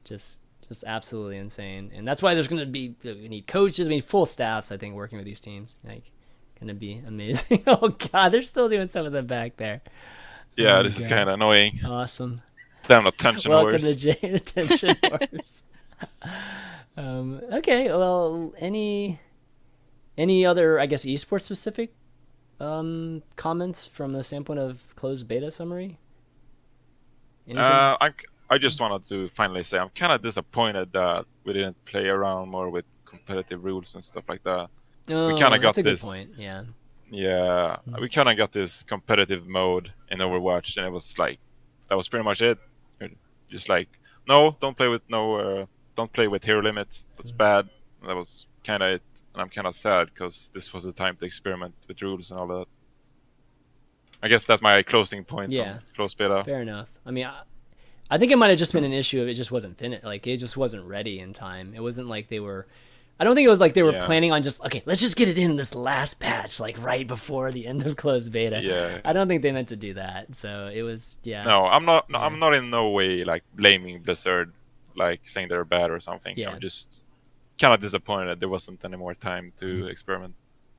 Speaker 1: Just absolutely insane, and that's why there's going to be we need coaches, we need full staffs. I think working with these teams, like, going to be amazing. Oh God, they're still doing some of them back there.
Speaker 4: Yeah, this is kind of annoying.
Speaker 1: Awesome.
Speaker 4: Damn attention
Speaker 1: Welcome
Speaker 4: wars.
Speaker 1: to attention wars. Okay, well, any other, I guess, esports specific comments from the standpoint of closed beta summary? Anything?
Speaker 4: I just wanted to finally say I'm kind of disappointed that we didn't play around more with competitive rules and stuff like that.
Speaker 1: Oh,
Speaker 4: we kind of got
Speaker 1: that's a
Speaker 4: this.
Speaker 1: good point. Yeah.
Speaker 4: Yeah, we kind of got this competitive mode in Overwatch, and it was like that was pretty much it. Just like, no, don't play with hero limits. That's bad. And that was kind of it, and I'm kind of sad because this was the time to experiment with rules and all that. I guess that's my closing points on closed beta.
Speaker 1: Fair enough. I mean, I think it might have just been an issue of it just wasn't finished. Like it just wasn't ready in time. It wasn't like they were. I don't think it was like they were planning on just, okay, let's just get it in this last patch, like right before the end of closed beta.
Speaker 4: Yeah.
Speaker 1: I don't think they meant to do that. So it was,
Speaker 4: No, I'm not. Yeah. I'm not in no way like blaming Blizzard, like saying they're bad or something.
Speaker 1: Yeah.
Speaker 4: I'm just kind of disappointed that there wasn't any more time to experiment.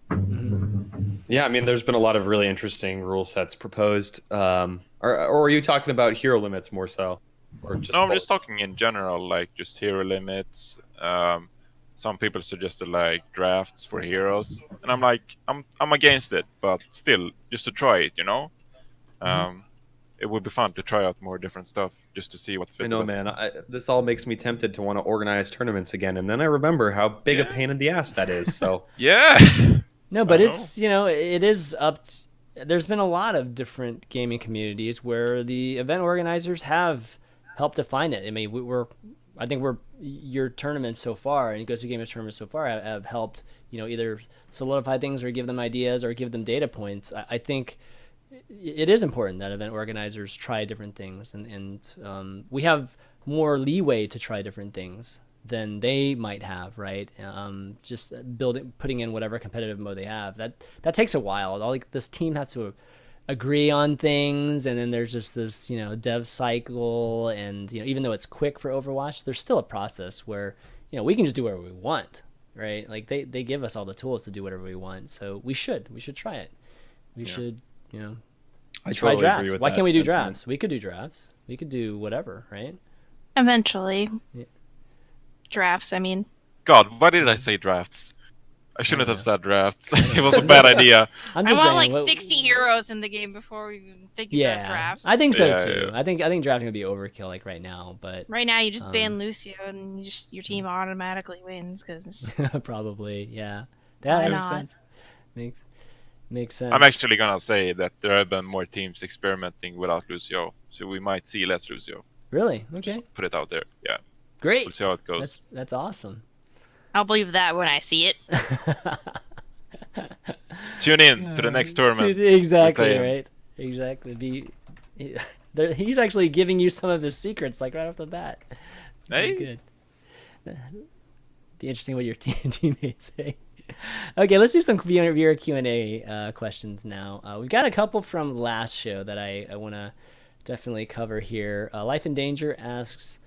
Speaker 1: Mm-hmm.
Speaker 2: Yeah, I mean, there's been a lot of really interesting rule sets proposed. Or are you talking about hero limits more so? Or just
Speaker 4: no, I'm just talking in general, like just hero limits. Some people suggested like drafts for heroes, and I'm like, I'm against it, but still, just to try it, It would be fun to try out more different stuff just to see what fits.
Speaker 2: I know, man. This all makes me tempted to want to organize tournaments again, and then I remember how big a pain in the ass that is. So
Speaker 4: yeah.
Speaker 1: No, but it's it is up. There's been a lot of different gaming communities where the event organizers have helped define it. I mean, I think your tournaments so far, and Go-To Gamer tournaments so far have helped, either solidify things or give them ideas or give them data points. I think it is important that event organizers try different things, and we have more leeway to try different things than they might have, right? Just putting in whatever competitive mode they have. That takes a while. This team has to agree on things, and then there's just this dev cycle, and even though it's quick for Overwatch, there's still a process where we can just do whatever we want, right? Like they give us all the tools to do whatever we want, so we should try it. We should
Speaker 2: I
Speaker 1: Try
Speaker 2: totally
Speaker 1: drafts.
Speaker 2: agree with
Speaker 1: Why
Speaker 2: that
Speaker 1: can't we do
Speaker 2: sentiment.
Speaker 1: drafts? We could do drafts. We could do whatever, right?
Speaker 3: Eventually.
Speaker 1: Yeah.
Speaker 3: Drafts, I mean.
Speaker 4: God, why did I say drafts? I shouldn't
Speaker 1: know.
Speaker 4: have said drafts.
Speaker 1: don't
Speaker 4: It was a
Speaker 1: know.
Speaker 4: bad idea.
Speaker 1: I'm
Speaker 3: I
Speaker 1: just
Speaker 3: want
Speaker 1: saying.
Speaker 3: like
Speaker 1: what-
Speaker 3: 60 heroes in the game before we even think about drafts.
Speaker 1: I think so
Speaker 4: Yeah,
Speaker 1: too.
Speaker 4: yeah.
Speaker 1: I think drafting would be overkill like right now, but
Speaker 3: Right now, you just ban
Speaker 1: Um,
Speaker 3: Lucio and your team automatically wins because
Speaker 1: probably, yeah.
Speaker 3: Why
Speaker 1: That makes
Speaker 3: not?
Speaker 1: sense. Makes sense.
Speaker 4: I'm actually gonna say that there have been more teams experimenting without Lucio, so we might see less Lucio.
Speaker 1: Really
Speaker 4: Just
Speaker 1: okay.
Speaker 4: put it out there. Yeah,
Speaker 1: Great.
Speaker 4: we'll see how it goes.
Speaker 1: That's awesome.
Speaker 3: I'll believe that when I see it.
Speaker 4: Tune in to the next tournament.
Speaker 1: Exactly
Speaker 4: We're playing.
Speaker 1: right. Exactly. He's actually giving you some of his secrets, like right off the bat.
Speaker 4: Hey.
Speaker 1: Good. Be interesting what your teammates say. Okay, let's do some viewer Q&A questions now. We've got a couple from last show that I want to definitely cover here. Life in Danger asks,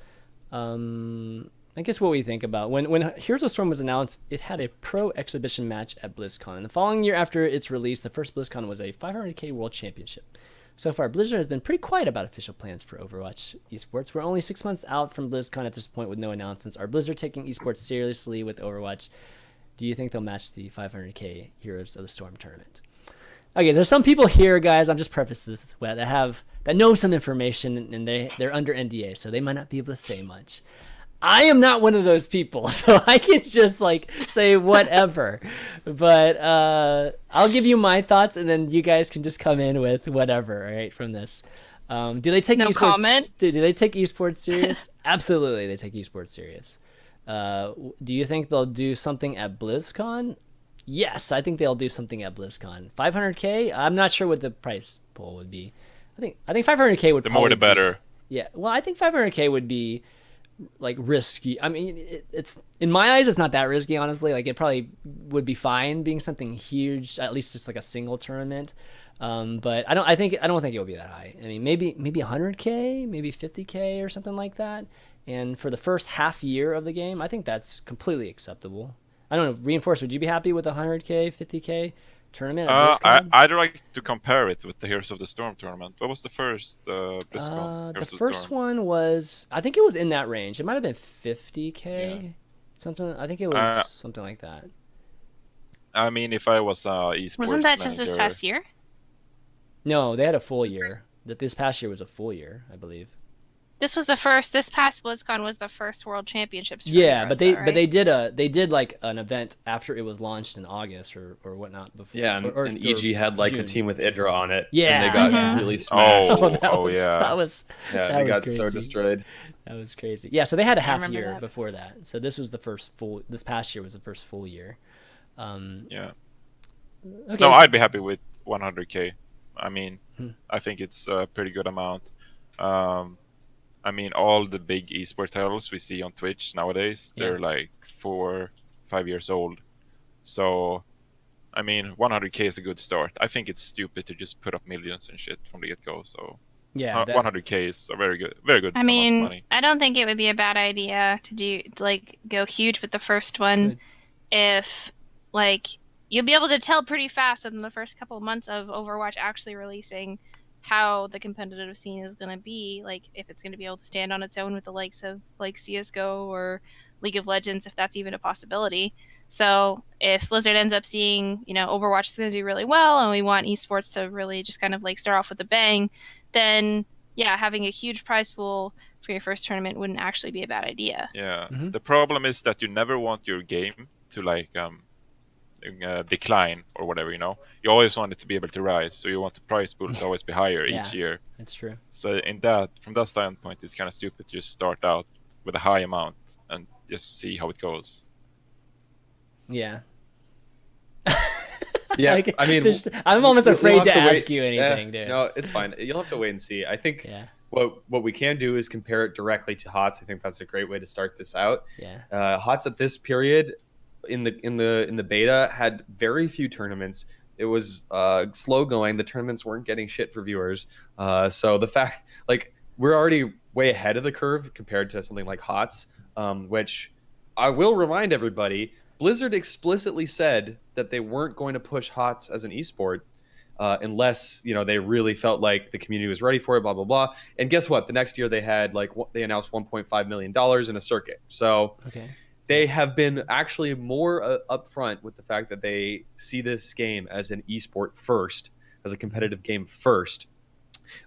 Speaker 1: I guess what we think about when Heroes of Storm was announced, it had a pro exhibition match at BlizzCon. And the following year after its release, the first BlizzCon was a 500k World Championship. So far, Blizzard has been pretty quiet about official plans for Overwatch esports. We're only 6 months out from BlizzCon at this point with no announcements. Are Blizzard taking esports seriously with Overwatch? Do you think they'll match the 500k Heroes of the Storm tournament? Okay, there's some people here, guys. I'm just prefacing this that know some information, and they're under NDA, so they might not be able to say much. I am not one of those people, so I can just like say whatever. But I'll give you my thoughts, and then you guys can just come in with whatever. All right, from this. Do they take
Speaker 3: No
Speaker 1: esports?
Speaker 3: comment?
Speaker 1: Do they take esports serious? Absolutely, they take esports serious. Do you think they'll do something at BlizzCon? Yes, I think they'll do something at BlizzCon. 500k? I'm not sure what the price pool would be. I think 500k would
Speaker 4: The
Speaker 1: probably
Speaker 4: more the
Speaker 1: be-
Speaker 4: better.
Speaker 1: yeah, well, I think 500k would be like risky. I mean, it's in my eyes, it's not that risky, honestly. Like it probably would be fine being something huge, at least just like a single tournament. But I don't think it would be that high. I mean, maybe 100k, maybe 50k or something like that. And for the first half year of the game, I think that's completely acceptable. I don't know, Reinforce, would you be happy with a 100k, 50k tournament at BlizzCon?
Speaker 4: I'd like to compare it with the Heroes of the Storm tournament. What was the first BlizzCon?
Speaker 1: The
Speaker 4: Heroes of
Speaker 1: first
Speaker 4: Storm?
Speaker 1: one was, I think it was in that range. It might have been 50k,
Speaker 4: Yeah.
Speaker 1: something. I think it was something like that.
Speaker 4: I mean, if I was esports
Speaker 3: Wasn't that just this
Speaker 4: manager-
Speaker 3: past year?
Speaker 1: No, they had a full year. That this past year was a full year, I believe.
Speaker 3: This past BlizzCon was the first World Championships. For
Speaker 1: Yeah,
Speaker 3: Heroes,
Speaker 1: but they did like an event after it was launched in August or whatnot before.
Speaker 2: Yeah, and,
Speaker 1: or
Speaker 2: EG had like a
Speaker 1: June.
Speaker 2: team with Idra on it.
Speaker 1: Yeah.
Speaker 2: and they got
Speaker 3: Mhm.
Speaker 2: completely smashed.
Speaker 4: Yeah.
Speaker 1: That was
Speaker 2: Yeah,
Speaker 1: that
Speaker 2: they
Speaker 1: was
Speaker 2: got so
Speaker 1: crazy.
Speaker 2: destroyed.
Speaker 1: That was crazy. Yeah, so they had a half
Speaker 3: remember
Speaker 1: year
Speaker 3: that.
Speaker 1: before that. So this was the first full. This past year was the first full year.
Speaker 4: Yeah.
Speaker 1: Okay.
Speaker 4: No, I'd be happy with 100k. I mean,
Speaker 1: Hmm.
Speaker 4: I think it's a pretty good amount. I mean, all the big esport titles we see on Twitch nowadays, they're like 4-5 years old. So, I mean, 100k is a good start. I think it's stupid to just put up millions and shit from the get-go. So,
Speaker 1: yeah,
Speaker 4: 100k is a very good
Speaker 3: I
Speaker 4: amount of
Speaker 3: mean,
Speaker 4: money.
Speaker 3: I don't think it would be a bad idea to go huge with the first one.
Speaker 1: Good.
Speaker 3: If like you'll be able to tell pretty fast in the first couple of months of Overwatch actually releasing how the competitive scene is going to be, like if it's going to be able to stand on its own with the likes of like CS:GO or League of Legends, if that's even a possibility. So if Blizzard ends up seeing, Overwatch is going to do really well and we want esports to really just kind of like start off with a bang, then yeah, having a huge prize pool for your first tournament wouldn't actually be a bad idea.
Speaker 4: Yeah.
Speaker 1: Mhm.
Speaker 4: The problem is that you never want your game to like decline or whatever. You always want it to be able to rise, so you want the prize pool to always be higher
Speaker 1: Yeah.
Speaker 4: each year.
Speaker 1: That's true.
Speaker 4: So from that standpoint, it's kind of stupid to just start out with a high amount and just see how it goes.
Speaker 1: Yeah.
Speaker 2: Yeah,
Speaker 1: Like,
Speaker 2: I mean,
Speaker 1: I'm almost
Speaker 2: we'll
Speaker 1: afraid
Speaker 2: have
Speaker 1: to
Speaker 2: wait.
Speaker 1: ask you anything, dude.
Speaker 2: No, it's fine. You'll have to wait and see. I think
Speaker 1: Yeah.
Speaker 2: what we can do is compare it directly to HOTS. I think that's a great way to start this out.
Speaker 1: Yeah.
Speaker 2: HOTS at this period in the beta had very few tournaments. It was slow going. The tournaments weren't getting shit for viewers. So the fact, like, we're already way ahead of the curve compared to something like HOTS, which I will remind everybody, Blizzard explicitly said that they weren't going to push HOTS as an esport. unless they really felt like the community was ready for it. Blah blah blah. And guess what? The next year they had they announced $1.5 million in a circuit. So
Speaker 1: Okay.
Speaker 2: they have been actually more upfront with the fact that they see this game as an esport first, as a competitive game first,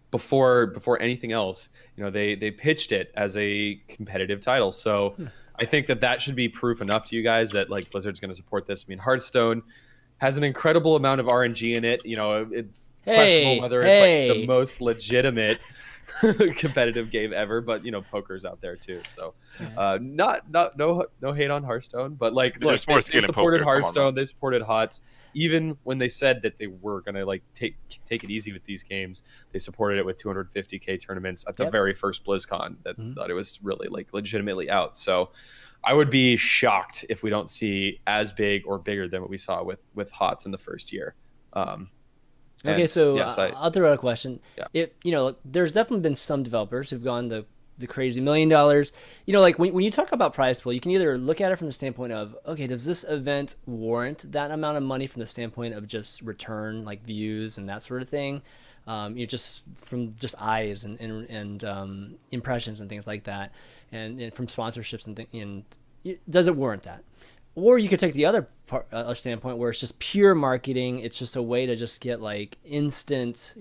Speaker 2: before anything else. They pitched it as a competitive title. So I think that should be proof enough to you guys that Blizzard's going to support this. I mean, Hearthstone has an incredible amount of RNG in it. It's questionable whether it's the most legitimate competitive game ever, but poker's out there too. So no hate on Hearthstone, but look, they supported Hearthstone, they supported HOTS. Even when they said that they were gonna take it easy with these games, they supported it with 250K tournaments at the very first BlizzCon. That thought it was really legitimately out. So I would be shocked if we don't see as big or bigger than what we saw with HOTS in the first year.
Speaker 1: Okay, so I'll throw out a question. Yeah. There's definitely been some developers who've gone the crazy $1 million. When you talk about prize pool, you can either look at it from the standpoint of, okay, does this event warrant that amount of money from the standpoint of just return, views and that sort of thing? Just from just eyes and impressions and things like that, and from sponsorships and does it warrant that? Or you could take the other standpoint where it's just pure marketing. It's just a way to just get instant,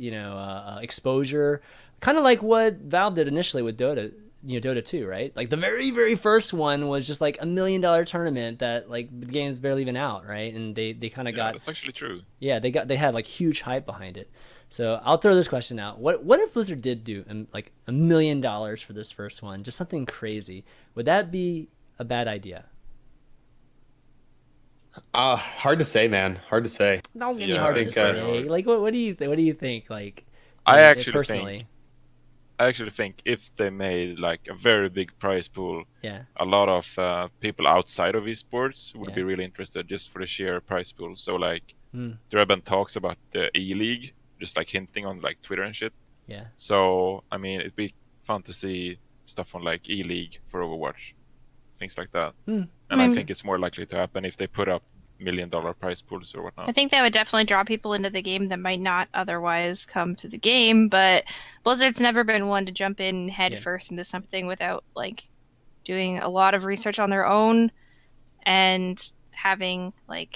Speaker 1: exposure, kind of like what Valve did initially with Dota, Dota 2, right? The very, very first one was just $1 million tournament that the game's barely even out, right? And they kind of got.
Speaker 4: That's actually true.
Speaker 1: Yeah, they had huge hype behind it. So I'll throw this question out. What if Blizzard did do $1 million for this first one? Just something crazy. Would that be a bad idea?
Speaker 2: Hard to say, man. Hard to say.
Speaker 1: Don't get me hard to say. What do you think?
Speaker 4: I actually think if they made a very big prize pool, a lot of people outside of esports would be really interested just for the sheer prize pool. So there have been talks about the E-League, just hinting on Twitter and shit.
Speaker 1: Yeah.
Speaker 4: So I mean, it'd be fun to see stuff on E-League for Overwatch, things like that. And I think it's more likely to happen if they put up $1 million prize pools or whatnot.
Speaker 3: I think that would definitely draw people into the game that might not otherwise come to the game, but Blizzard's never been one to jump in head first into something without doing a lot of research on their own and having a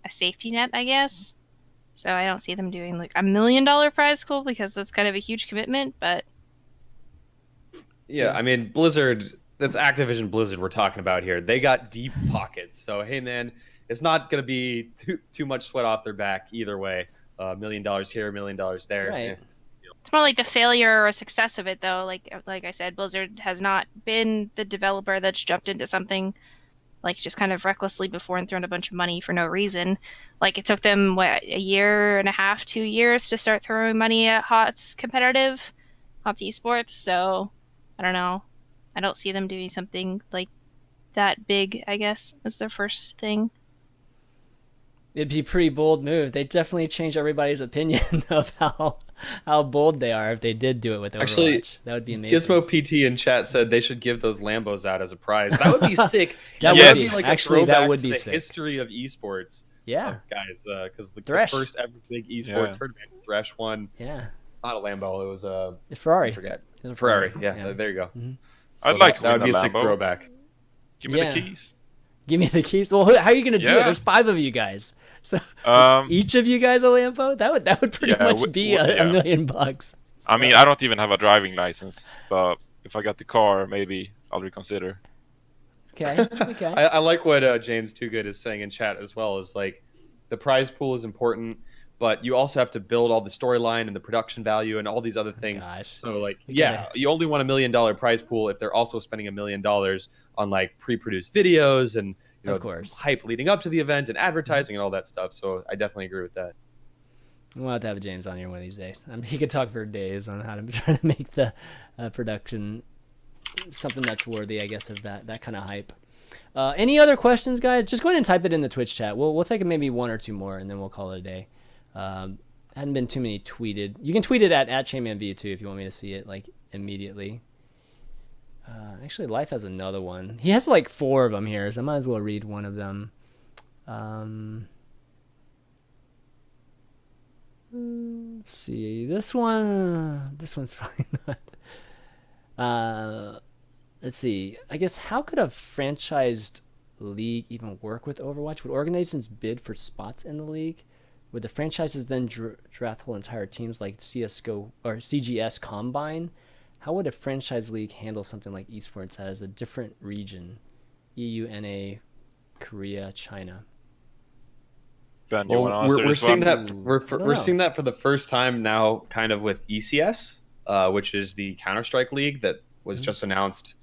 Speaker 3: safety net, I guess. So I don't see them doing $1 million prize pool because that's kind of a huge commitment, but
Speaker 2: I mean, Blizzard, that's Activision Blizzard we're talking about here. They got deep pockets. So, hey, man, it's not going to be too much sweat off their back either way. $1 million here, $1 million there.
Speaker 1: Right.
Speaker 2: Yeah.
Speaker 3: It's more the failure or success of it, though. Like I said, Blizzard has not been the developer that's jumped into something just kind of recklessly before and thrown a bunch of money for no reason. It took them, a year and a half, 2 years to start throwing money at HOTS competitive, HOTS esports. So, I don't know. I don't see them doing something that big, I guess, as their first thing.
Speaker 1: It'd be a pretty bold move. They'd definitely change everybody's opinion of how bold they are if they did do it with Overwatch.
Speaker 2: Actually,
Speaker 1: that would be amazing.
Speaker 2: Gizmo PT in chat said they should give those Lambos out as a prize. That would be sick.
Speaker 1: That would be actually that would be
Speaker 2: the
Speaker 1: sick.
Speaker 2: History of esports.
Speaker 1: Yeah,
Speaker 2: guys, because the
Speaker 1: Thresh.
Speaker 2: first ever big esport tournament, Thresh won.
Speaker 1: Yeah,
Speaker 2: not a Lambo. It was a
Speaker 1: Ferrari.
Speaker 2: I forget.
Speaker 1: It was a
Speaker 2: Ferrari. Yeah, there you go.
Speaker 1: Mm-hmm.
Speaker 2: So
Speaker 4: I'd like to
Speaker 2: that would
Speaker 4: win
Speaker 2: be a
Speaker 4: a
Speaker 2: sick
Speaker 4: Lambo.
Speaker 2: throwback.
Speaker 4: Give me the keys.
Speaker 1: Give me the keys. Well, how are you going to do it? There's 5 of you guys. So each of you guys a Lambo? That would pretty much be $1 million. So.
Speaker 4: I mean, I don't even have a driving license, but if I got the car, maybe I'll reconsider.
Speaker 1: Okay.
Speaker 2: I like what James Too Good is saying in chat as well. Is the prize pool is important, but you also have to build all the storyline and the production value and all these other things. So you only want $1 million prize pool if they're also spending $1 million on pre-produced videos and
Speaker 1: of course
Speaker 2: hype leading up to the event and advertising and all that stuff. So I definitely agree with that.
Speaker 1: We'll have to have James on here one of these days. He could talk for days on how to try to make the production something that's worthy, I guess, of that kind of hype. Any other questions, guys? Just go ahead and type it in the Twitch chat. We'll take maybe 1 or 2 more, and then we'll call it a day. Hadn't been too many tweeted. You can tweet it at ChanManV too if you want me to see it immediately. Actually, Life has another one. He has 4 of them here, so I might as well read one of them. Let's see, this one's probably not. Let's see. I guess how could a franchised league even work with Overwatch? Would organizations bid for spots in the league? Would the franchises then draft whole entire teams like CS:GO or CGS Combine? How would a franchise league handle something like esports that has a different region? EU, NA, Korea, China.
Speaker 4: Ben, you want to
Speaker 2: Well,
Speaker 4: answer
Speaker 2: we're
Speaker 4: this
Speaker 2: seeing
Speaker 4: one?
Speaker 2: that
Speaker 1: I don't
Speaker 2: we're
Speaker 1: know.
Speaker 2: seeing that for the first time now, kind of with ECS, which is the Counter-Strike League that was just announced,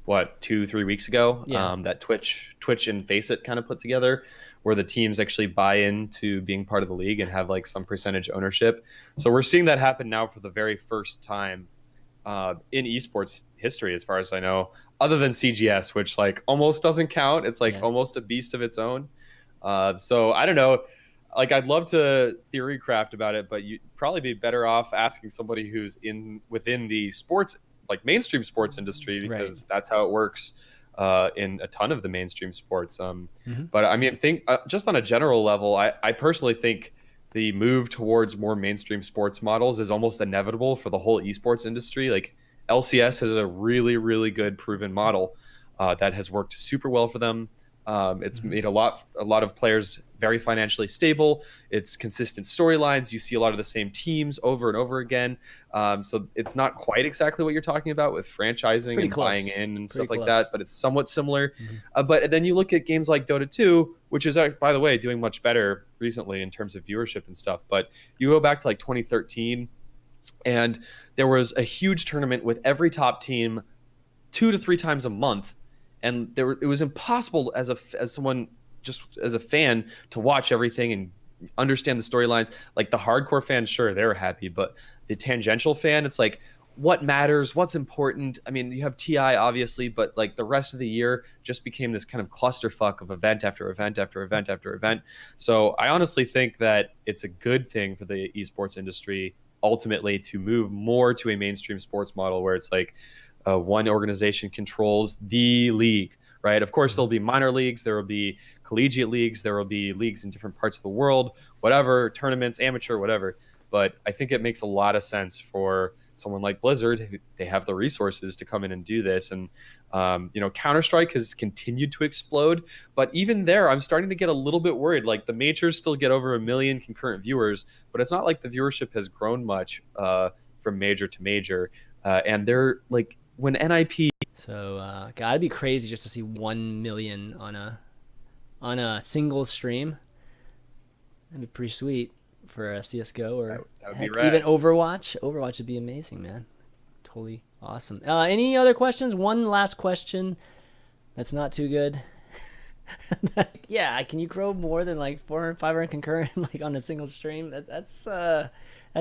Speaker 2: what, 2-3 weeks ago?
Speaker 1: Yeah.
Speaker 2: That Twitch and Faceit kind of put together, where the teams actually buy into being part of the league and have like some percentage ownership. So we're seeing that happen now for the very first time in esports history, as far as I know, other than CGS, which like almost doesn't count. It's like
Speaker 1: Yeah.
Speaker 2: almost a beast of its own. So I don't know. Like I'd love to theory craft about it, but you'd probably be better off asking somebody who's within the sports, like mainstream sports industry, because that's how it works in a ton of the mainstream sports. But I mean, think just on a general level, I personally think the move towards more mainstream sports models is almost inevitable for the whole esports industry. Like LCS has a really, really good proven model that has worked super well for them. It's made a lot of players very financially stable. It's consistent storylines. You see a lot of the same teams over and over again. So it's not quite exactly what you're talking about with franchising and buying in and stuff like that, but it's somewhat similar. But then you look at games like Dota 2, which is, by the way, doing much better recently in terms of viewership and stuff. But you go back to like 2013, and there was a huge tournament with every top team 2 to 3 times a month. And it was impossible as someone, just as a fan, to watch everything and understand the storylines. Like the hardcore fans, sure, they were happy, but the tangential fan, it's like, what matters? What's important? I mean, you have TI obviously, but like the rest of the year just became this kind of clusterfuck of event after event after event after event. So I honestly think that it's a good thing for the esports industry ultimately to move more to a mainstream sports model where it's like, one organization controls the league, right? Of course, there'll be minor leagues, there will be collegiate leagues, there will be leagues in different parts of the world, whatever, tournaments, amateur, whatever. But I think it makes a lot of sense for someone like Blizzard, they have the resources to come in and do this. And, Counter-Strike has continued to explode. But even there, I'm starting to get a little bit worried. Like the majors still get over 1 million concurrent viewers, but it's not like the viewership has grown much from major to major. And they're like, when NIP,
Speaker 1: so gotta be crazy just to see 1 million on a single stream. That'd be pretty sweet for a CS:GO or
Speaker 2: that would be rad.
Speaker 1: even Overwatch. Overwatch would be amazing, man. Totally awesome. Any other questions? One last question. That's not too good. Yeah, can you grow more than like 400, 500 concurrent like on a single stream? That's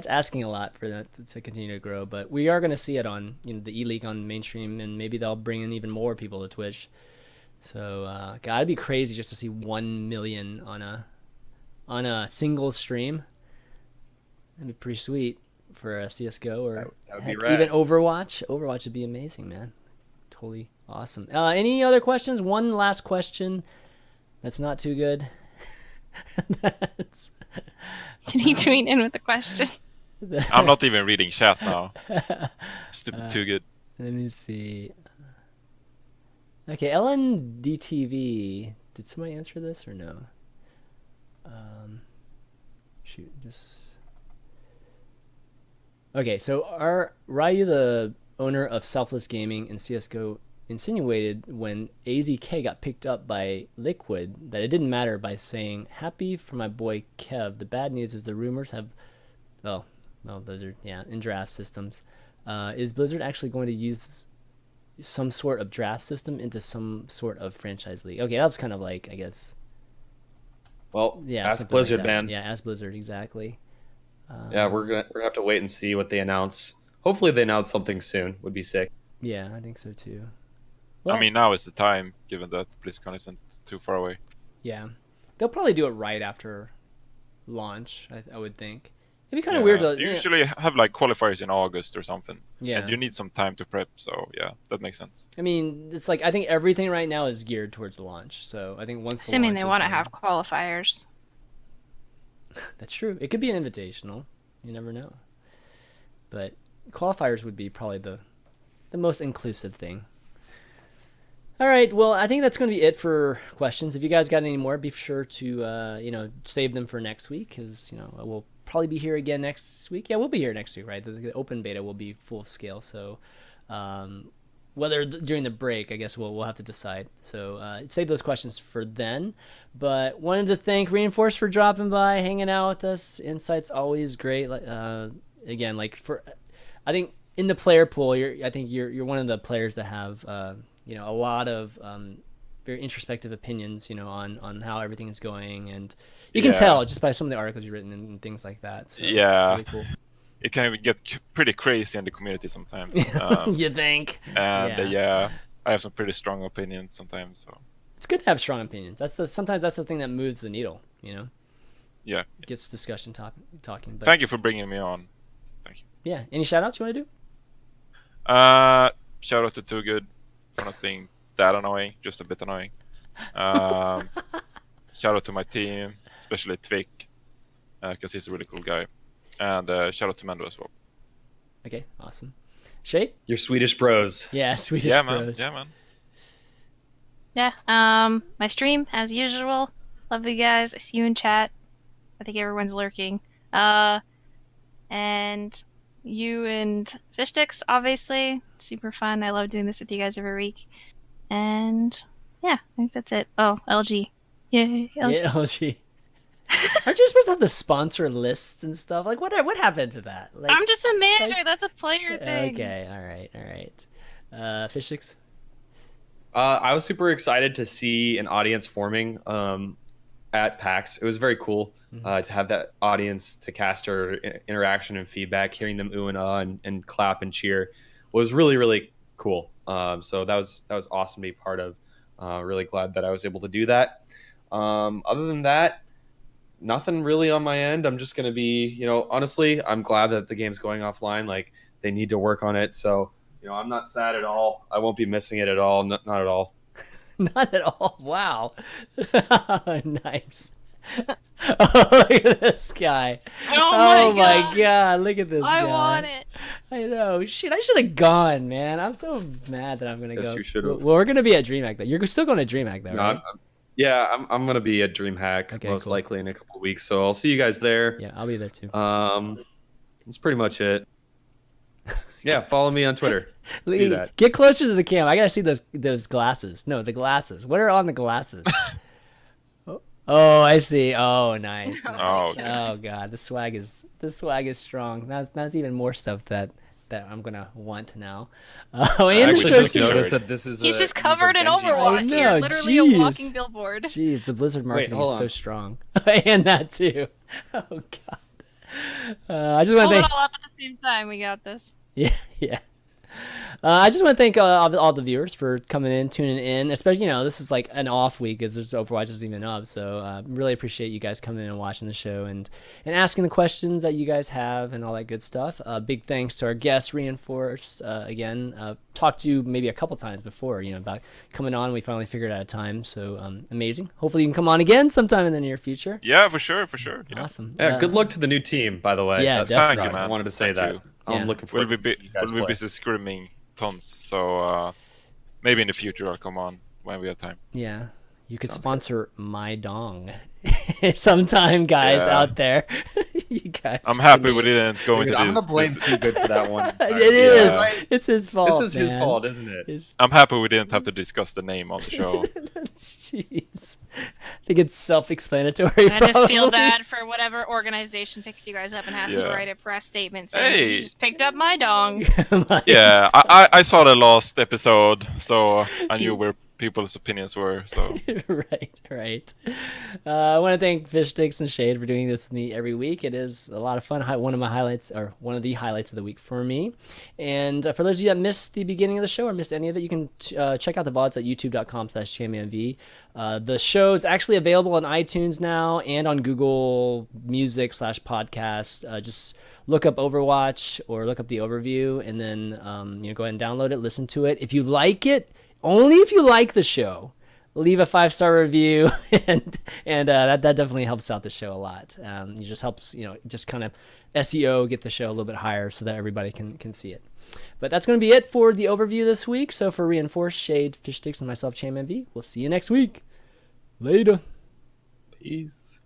Speaker 1: asking a lot for that to continue to grow, but we are going to see it on the E-League on mainstream, and maybe they'll bring in even more people to Twitch. So gotta be crazy just to see 1 million on a single stream. That'd be pretty sweet for a CS:GO or
Speaker 2: that would be rad.
Speaker 1: even Overwatch. Overwatch would be amazing, man. Totally awesome. Any other questions? One last question. That's not too good.
Speaker 3: Did he tweet in with a question?
Speaker 4: I'm not even reading chat now. It's too good.
Speaker 1: Let me see. Okay, LNDTV. Did somebody answer this or no? Shoot, just. Okay, so are Ryu, the owner of Selfless Gaming and CS:GO, insinuated when AZK got picked up by Liquid that it didn't matter by saying, "Happy for my boy Kev. The bad news is the rumors have, Blizzard, in draft systems. Is Blizzard actually going to use some sort of draft system into some sort of franchise league?" Okay, that was kind of like, I guess.
Speaker 2: Well,
Speaker 1: Yeah,
Speaker 2: ask
Speaker 1: something
Speaker 2: Blizzard,
Speaker 1: like that.
Speaker 2: man.
Speaker 1: Yeah, ask Blizzard, exactly.
Speaker 2: Yeah, we're gonna have to wait and see what they announce. Hopefully, they announce something soon. Would be sick.
Speaker 1: Yeah, I think so too.
Speaker 4: I mean, now is the time, given that BlizzCon isn't too far away.
Speaker 1: Yeah, they'll probably do it right after launch. I would think. It'd be kind of weird to
Speaker 4: You usually have like qualifiers in August or something.
Speaker 1: Yeah.
Speaker 4: And you need some time to prep, so yeah, that makes sense.
Speaker 1: I mean, it's like I think everything right now is geared towards the launch. So I think once
Speaker 3: Assuming
Speaker 1: the
Speaker 3: they
Speaker 1: launch
Speaker 3: want to
Speaker 1: is done-
Speaker 3: have qualifiers.
Speaker 1: That's true. It could be an invitational. You never know. But qualifiers would be probably the most inclusive thing. All right, well, I think that's going to be it for questions. If you guys got any more, be sure to save them for next week, because we'll probably be here again next week. Yeah, we'll be here next week, right? The open beta will be full scale, so whether during the break, I guess we'll have to decide. So save those questions for then. But wanted to thank Reinforce for dropping by, hanging out with us. Insight's always great. Again, I think in the player pool, you're one of the players that have a lot of very introspective opinions, on how everything is going, and you can tell just by some of the articles you've written and things like that. So, really cool.
Speaker 4: It can get pretty crazy in the community sometimes.
Speaker 1: You think?
Speaker 4: And I have some pretty strong opinions sometimes. So
Speaker 1: it's good to have strong opinions. Sometimes that's the thing that moves the needle.
Speaker 4: Yeah.
Speaker 1: It gets discussion talking. But
Speaker 4: thank you for bringing me on. Thank you.
Speaker 1: Yeah. Any shout outs you want to do?
Speaker 4: Shout out to Too Good for not being that annoying, just a bit annoying. Shout out to my team, especially Tvik, because he's a really cool guy. And shout out to Mando as well.
Speaker 1: Okay, awesome. Shayed?
Speaker 2: Your Swedish bros.
Speaker 1: Yeah, Swedish bros.
Speaker 4: Yeah, man.
Speaker 3: Yeah, my stream, as usual. Love you guys. I see you in chat. I think everyone's lurking. And you and FishStix, obviously. Super fun. I love doing this with you guys every week. And yeah, I think that's it. Oh, LG. Yay, LG.
Speaker 1: Yeah, LG. Aren't you supposed to have the sponsor lists and stuff? Like, what happened to that?
Speaker 3: I'm just a manager. That's a player thing.
Speaker 1: Okay, all right. FishStix?
Speaker 2: I was super excited to see an audience forming at PAX. It was very cool to have that audience to cast our interaction and feedback. Hearing them ooh and ah and clap and cheer was really, really cool. So that was awesome to be part of. Really glad that I was able to do that. Other than that, nothing really on my end. I'm just going to be, honestly, I'm glad that the game's going offline. Like, they need to work on it. So, I'm not sad at all. I won't be missing it at all. Not at all.
Speaker 1: Not at all. Wow. Nice. Oh, look at this guy.
Speaker 3: Oh
Speaker 1: my God. Look at this guy.
Speaker 3: I want it.
Speaker 1: I know. Shit, I should have gone, man. I'm so mad that I'm going to go.
Speaker 2: Yes, you should have.
Speaker 1: Well, we're going to be at DreamHack, though. You're still going to DreamHack, though, right?
Speaker 2: Yeah, I'm gonna be at DreamHack most likely in a couple of weeks, so I'll see you guys there.
Speaker 1: Yeah, I'll be there too.
Speaker 2: That's pretty much it. Yeah, follow me on Twitter. Do that.
Speaker 1: Get closer to the cam. I gotta see those glasses. No, the glasses. What are on the glasses? Oh, I see. Oh, nice.
Speaker 4: Oh, okay.
Speaker 1: Oh God, the swag is strong. That's even more stuff that I'm gonna want now.
Speaker 2: I actually just noticed that this is.
Speaker 3: He's just covered in Overwatch. You're literally a walking billboard.
Speaker 1: Jeez, the Blizzard marketing is so strong. And that too. Oh God. I just want to
Speaker 3: hold it all up at the same time. We got this.
Speaker 1: Yeah. I just want to thank all the viewers for coming in, tuning in. Especially, this is like an off week as Overwatch isn't even up. So really appreciate you guys coming in and watching the show and asking the questions that you guys have and all that good stuff. Big thanks to our guest, Reinforce. Again, talked to you maybe a couple times before, about coming on. We finally figured out a time. So amazing. Hopefully you can come on again sometime in the near future.
Speaker 4: Yeah, for sure. Yeah.
Speaker 1: Awesome.
Speaker 2: Yeah, good luck to the new team, by the way.
Speaker 1: Yeah,
Speaker 2: thank
Speaker 1: definitely.
Speaker 2: you, man. I wanted to say that. I'm looking forward
Speaker 4: to you guys we'll be busy screaming tons, so maybe in the future I'll come on when we have time.
Speaker 1: Yeah, you could sponsor my dong sometime, guys out there. You guys.
Speaker 4: I'm happy we didn't go into this.
Speaker 2: I'm gonna blame Too Good for that one.
Speaker 1: It is. It's his fault.
Speaker 2: This is his fault, isn't it?
Speaker 4: I'm happy we didn't have to discuss the name on the show.
Speaker 1: Jeez, I think it's self-explanatory.
Speaker 3: I just feel bad for whatever organization picks you guys up and has to write a press statement saying you just picked up my dong.
Speaker 4: Yeah, I saw the last episode, so I knew where people's opinions were. So
Speaker 1: right. I want to thank FishStix and Shayed for doing this with me every week. It is a lot of fun. One of the highlights of the week for me. And for those of you that missed the beginning of the show or missed any of it, you can check out the VODs at youtube.com/ChanManV. The show is actually available on iTunes now and on Google Music /podcast. Just look up Overwatch or look up the Overview, and then go ahead and download it, listen to it. If you like it, only if you like the show, leave a 5-star review, and that definitely helps out the show a lot. It just helps, just kind of SEO, get the show a little bit higher so that everybody can see it. But that's going to be it for the overview this week. So for Reinforced, Shayed, FishStix, and myself, ChanManV, we'll see you next week. Later.
Speaker 2: Peace.